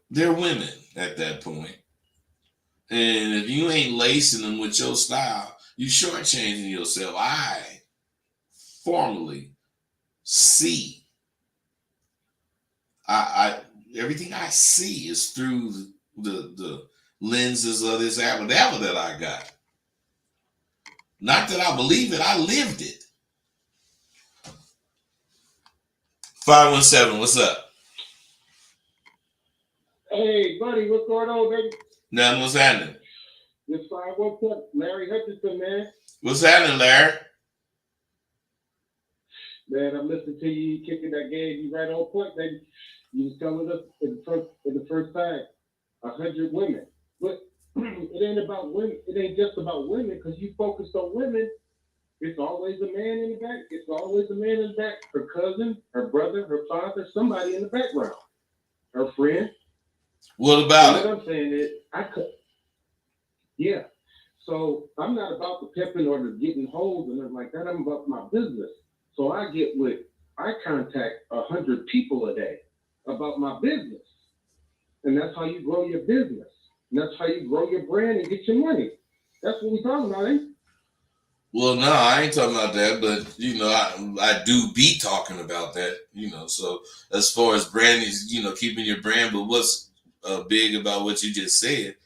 B: They're women at that point. And if you ain't lacing them with your style, you shortchanging yourself. I formally see. I everything I see is through the lenses of this abba dabba that I got. Not that I believe it, I lived it. 517, what's up?
D: Hey, buddy, what's going on, baby?
B: Nothing, what's happening?
D: This 517, Larry Hutchinson, man.
B: What's happening, Larry?
D: Man, I'm listening to you kicking that game. You right on point, baby. You was telling us in the first time, 100 women. But it ain't about women. It ain't just about women, because you focused on women. It's always a man in the back. It's always a man in the back. Her cousin, her brother, her father, somebody in the background. Her friend.
B: What about it?
D: What I'm saying is, yeah. So I'm not about the pimping or the getting holes and everything like that. I'm about my business. So I contact 100 people a day about my business. And that's how you grow your business. And that's how you grow your brand and get your money. That's what we're talking about, eh?
B: Well, no, I ain't talking about that, but I do be talking about that, so as far as branding, keeping your brand, but what's big about what you just said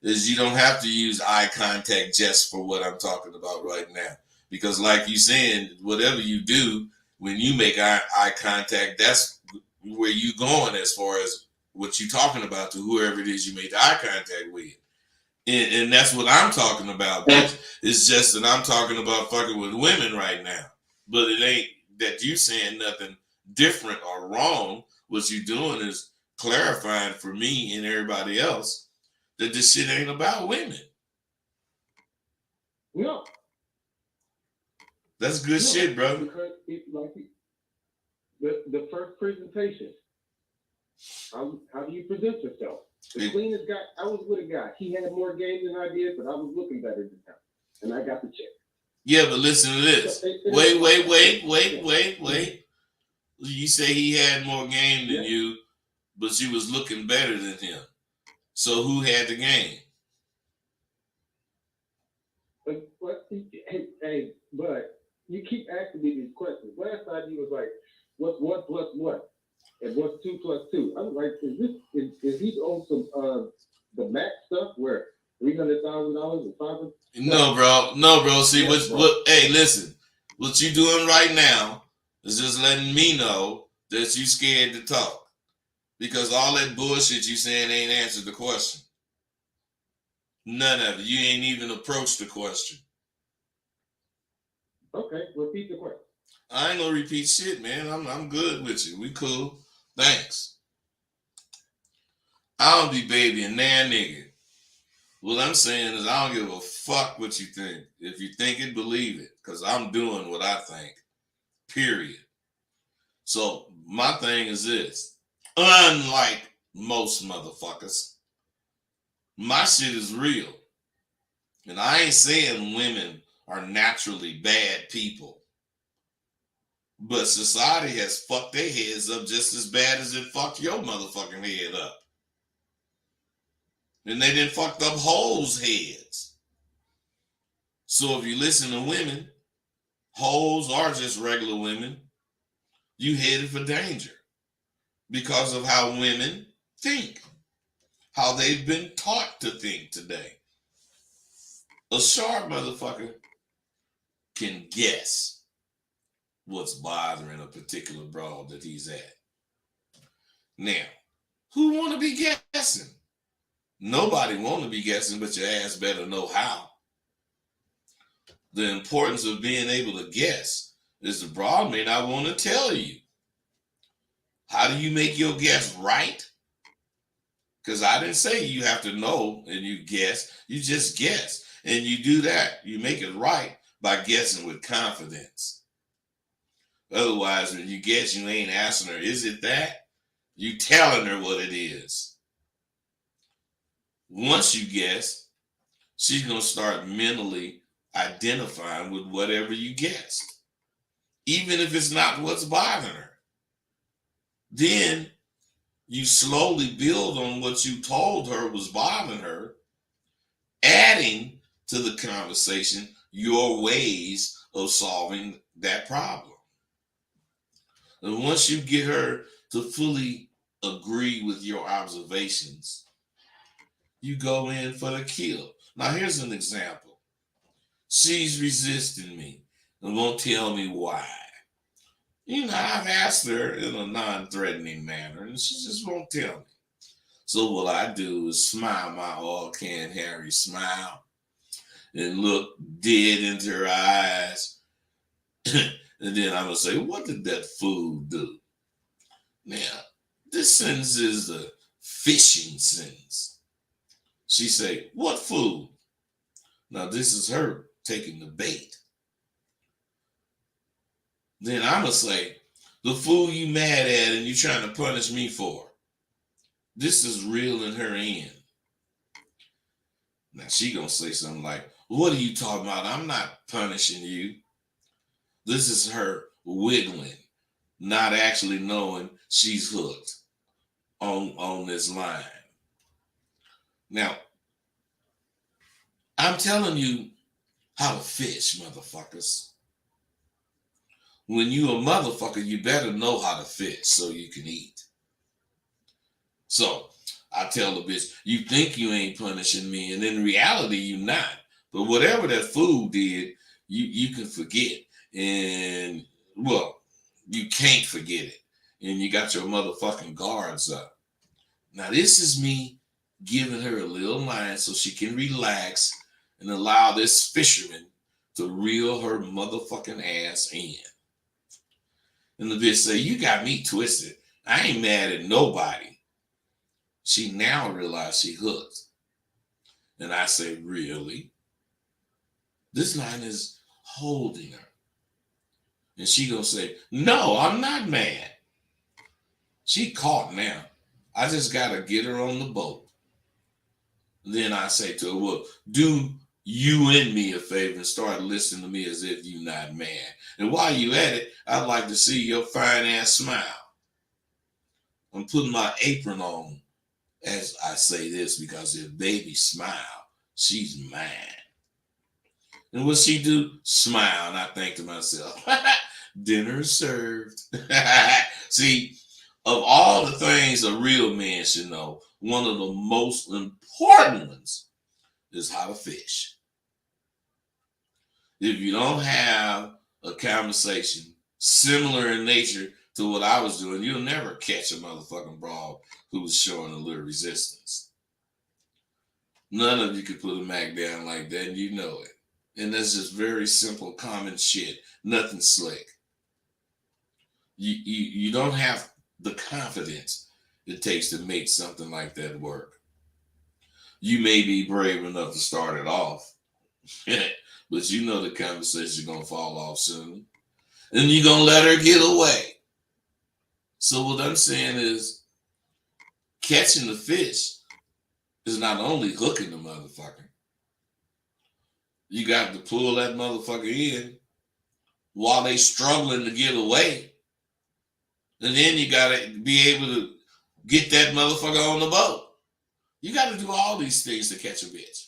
B: is you don't have to use eye contact just for what I'm talking about right now. Because like you saying, whatever you do, when you make eye contact, that's where you going as far as what you talking about to whoever it is you made eye contact with. And that's what I'm talking about. It's just that I'm talking about fucking with women right now. But it ain't that you saying nothing different or wrong. What you doing is clarifying for me and everybody else that this shit ain't about women.
E: No,
B: That's good shit, brother.
E: because the first presentation, how do you present yourself? The cleanest guy, I was with a guy. He had more game than I did, but I was looking better than him. And I got the check.
B: Yeah, but listen to this. Wait. You say he had more game than you, but you was looking better than him. So who had the game?
E: But hey, but you keep asking me these questions. Last time you was like, what's 1 plus 1? And what's 2 plus 2? I'm like, is he on some the max stuff where $300,000 and $500,000?
B: No, bro. See what? Hey, listen. What you doing right now is just letting me know that you scared to talk because all that bullshit you saying ain't answered the question. None of it. You ain't even approached the question.
E: Okay, repeat the question.
B: I ain't gonna repeat shit, man. I'm good with you. We cool. Thanks. I don't be babying that nigga. What I'm saying is I don't give a fuck what you think. If you think it, believe it. Because I'm doing what I think. Period. So my thing is this. Unlike most motherfuckers, my shit is real. And I ain't saying women are naturally bad people. But society has fucked their heads up just as bad as it fucked your motherfucking head up. And they done fucked up hoes' heads. So if you listen to women, hoes are just regular women, you headed for danger. Because of how women think. How they've been taught to think today. A sharp motherfucker can guess what's bothering a particular broad that he's at. Now, who want to be guessing? Nobody want to be guessing, but your ass better know how. The importance of being able to guess is the broad may not want to tell you. How do you make your guess right? Because I didn't say you have to know and you guess. You just guess. And you do that. You make it right by guessing with confidence. Otherwise, when you guess, you ain't asking her, is it that? You telling her what it is. Once you guess, she's going to start mentally identifying with whatever you guessed. Even if it's not what's bothering her. Then you slowly build on what you told her was bothering her, adding to the conversation your ways of solving that problem. And once you get her to fully agree with your observations, you go in for the kill. Now, here's an example. She's resisting me and won't tell me why. You know, I've asked her in a non-threatening manner, and she just won't tell me. So what I do is smile my all can Harry smile and look dead into her eyes. And then I'm going to say, what did that food do? Now, this sentence is the fishing sentence. She say, what food? Now, this is her taking the bait. Then I'm going to say, the food you mad at and you trying to punish me for. This is reeling her in. Now, she going to say something like, what are you talking about? I'm not punishing you. This is her wiggling, not actually knowing she's hooked on this line. Now, I'm telling you how to fish, motherfuckers. When you a motherfucker, you better know how to fish so you can eat. So I tell the bitch, you think you ain't punishing me, and in reality, you not. But whatever that fool did, you can forget. And, well, you can't forget it. And you got your motherfucking guards up. Now, this is me giving her a little line so she can relax and allow this fisherman to reel her motherfucking ass in. And the bitch say, you got me twisted. I ain't mad at nobody. She now realized she hooked. And I say, really? This line is holding her. And she gonna say, no, I'm not mad. She caught now. I just gotta get her on the boat. Then I say to her, well, do you and me a favor and start listening to me as if you're not mad. And while you at it, I'd like to see your fine ass smile. I'm putting my apron on as I say this because if baby smile, she's mine. And what she do? Smile. And I think to myself, dinner served. See, of all the things a real man should know, one of the most important ones is how to fish. If you don't have a conversation similar in nature to what I was doing, you'll never catch a motherfucking broad who's showing a little resistance. None of you could put a Mac down like that, and you know it. And that's just very simple, common shit. Nothing slick. You don't have the confidence it takes to make something like that work. You may be brave enough to start it off, but you know the conversation's gonna fall off soon. And you're gonna let her get away. So what I'm saying is catching the fish is not only hooking the motherfucker. You got to pull that motherfucker in while they struggling to get away. And then you gotta be able to get that motherfucker on the boat. You gotta do all these things to catch a bitch.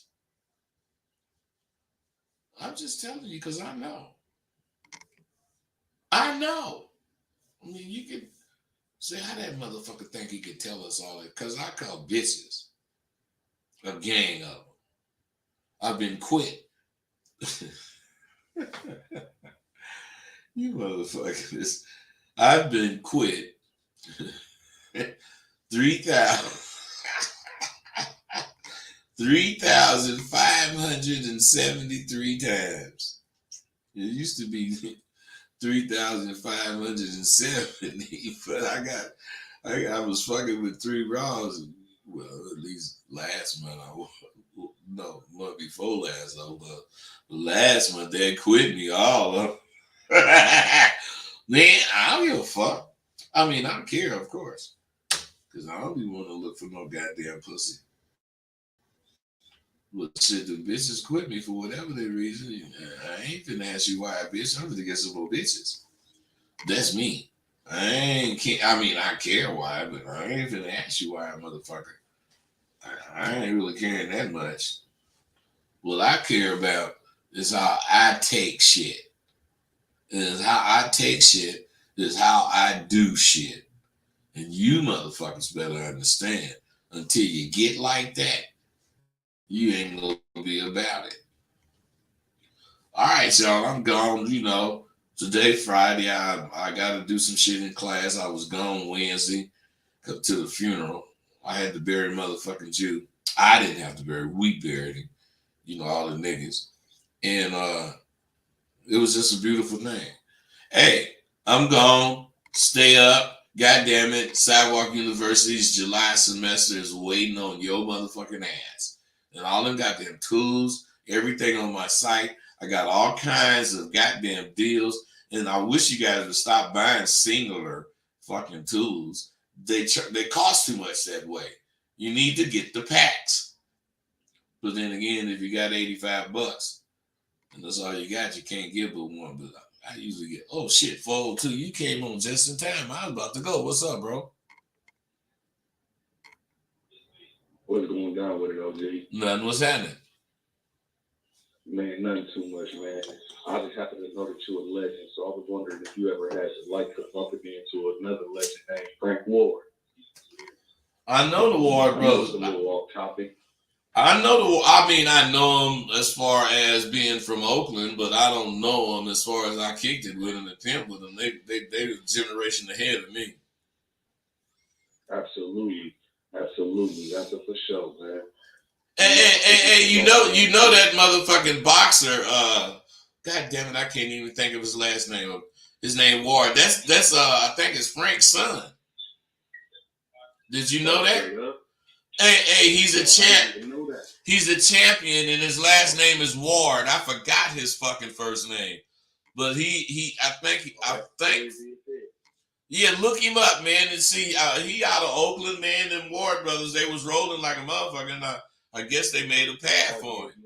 B: I'm just telling you because I know. I know. I mean, you can say how that motherfucker think he could tell us all that. Because I call bitches a gang of them. I've been quit. You motherfuckers. I've been quit 3,573 times. It used to be 3,570, but I was fucking with 3 rounds. Well, at least last month, month before last, but last month they quit me all up. Man, I don't give a fuck. I mean, I don't care, of course, because I don't even want to look for no goddamn pussy. But shit, the bitches quit me for whatever their reason. I ain't finna ask you why, bitch. I'm gonna get some more bitches. That's me. I care why, but I ain't finna ask you why, motherfucker. I ain't really caring that much. What I care about is how I take shit. And how I take shit is how I do shit. And you motherfuckers better understand. Until you get like that, you ain't gonna be about it. All right, y'all, I'm gone. Today, Friday, I got to do some shit in class. I was gone Wednesday to the funeral. I had to bury motherfucking Jew. I didn't have to bury. We buried him. All the niggas. And it was just a beautiful thing. Hey, I'm gone. Stay up. God damn it. Sidewalk University's July semester is waiting on your motherfucking ass. And all them goddamn tools, everything on my site. I got all kinds of goddamn deals. And I wish you guys would stop buying singular fucking tools. They cost too much that way. You need to get the packs. But then again, if you got $85 and that's all you got, you can't give but one. But I usually get, oh shit, 402. You came on just in time. I was about to go. What's up, bro?
G: What's going down with it, OG?
B: Nothing. What's happening?
G: Man, nothing too much, man. I just happen to know that you're a legend, so I was wondering if you ever had to like to bump into another legend named Frank Ward.
B: I know the Ward
F: I know it's
B: brothers.
F: a little off topic.
B: I know them as far as being from Oakland, but I don't know them as far as I kicked it with them and pimped with them. They were a generation ahead of me.
F: Absolutely. That's a for sure, man.
B: Hey, you know that motherfucking boxer, God damn it, I can't even think of his last name. His name Ward. That's I think it's Frank's son. Did you know that? Hey, he's a champ. He's a champion, and his last name is Ward. I forgot his fucking first name, but I think, yeah, look him up, man, and see. He out of Oakland, man. Them Ward brothers, they was rolling like a motherfucker, and I guess they made a path for him.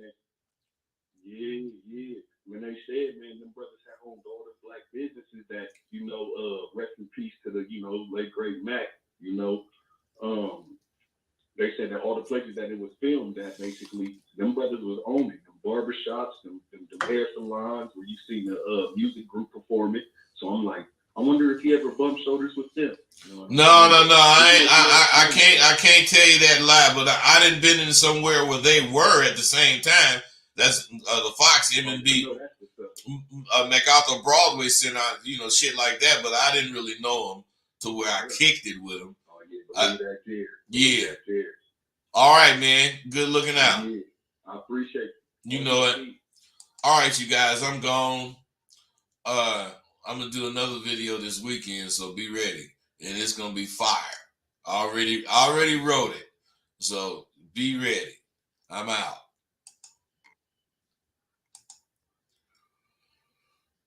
F: Yeah. When they said, man, them brothers had owned all the black businesses that, rest in peace to the, late great Mac, they said that all the places that it was filmed at, basically, them brothers was owning them barbershops, them hair salons where you see the music group performing. So I'm like, I wonder if he ever bumped shoulders with them.
B: No. I can't tell you that lie, but I didn't been in somewhere where they were at the same time. That's the Fox M&B, MacArthur Broadway Center, shit like that. But I didn't really know them to where I kicked it with them. Yeah. All right, man. Good looking out.
F: Yeah, I appreciate it.
B: You know it. All right, you guys. I'm gone. I'm gonna do another video this weekend, so be ready, and it's gonna be fire. I already wrote it, so be ready. I'm out.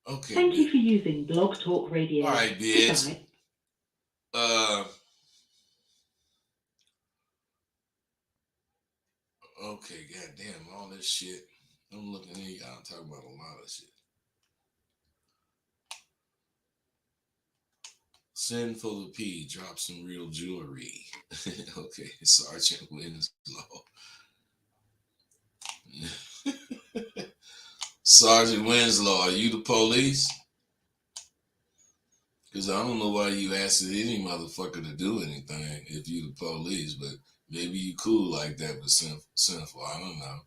B: Okay.
A: Thank you for using Blog Talk Radio.
B: All right, bitch.
A: Goodbye.
B: Okay, goddamn, all this shit. I'm looking at y'all talking about a lot of shit. Sinful P drop some real jewelry. Okay, Sergeant Winslow. Sergeant Winslow, are you the police? Because I don't know why you asked any motherfucker to do anything if you the police, but maybe you cool like that with sinful. I don't know.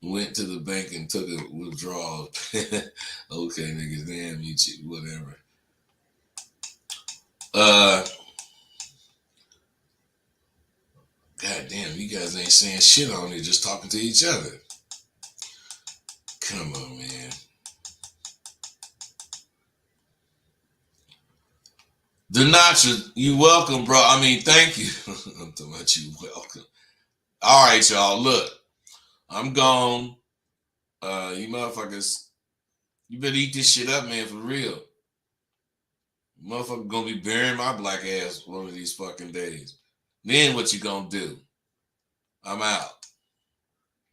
B: Went to the bank and took a withdrawal. Okay, niggas, damn you, whatever. God damn, you guys ain't saying shit on it, just talking to each other. Come on, man. Denacha, you welcome, bro. I mean, thank you. I'm talking about you welcome. All right, y'all. Look, I'm gone. You motherfuckers, you better eat this shit up, man, for real. Motherfucker gonna be burying my black ass one of these fucking days. Then what you gonna do? I'm out.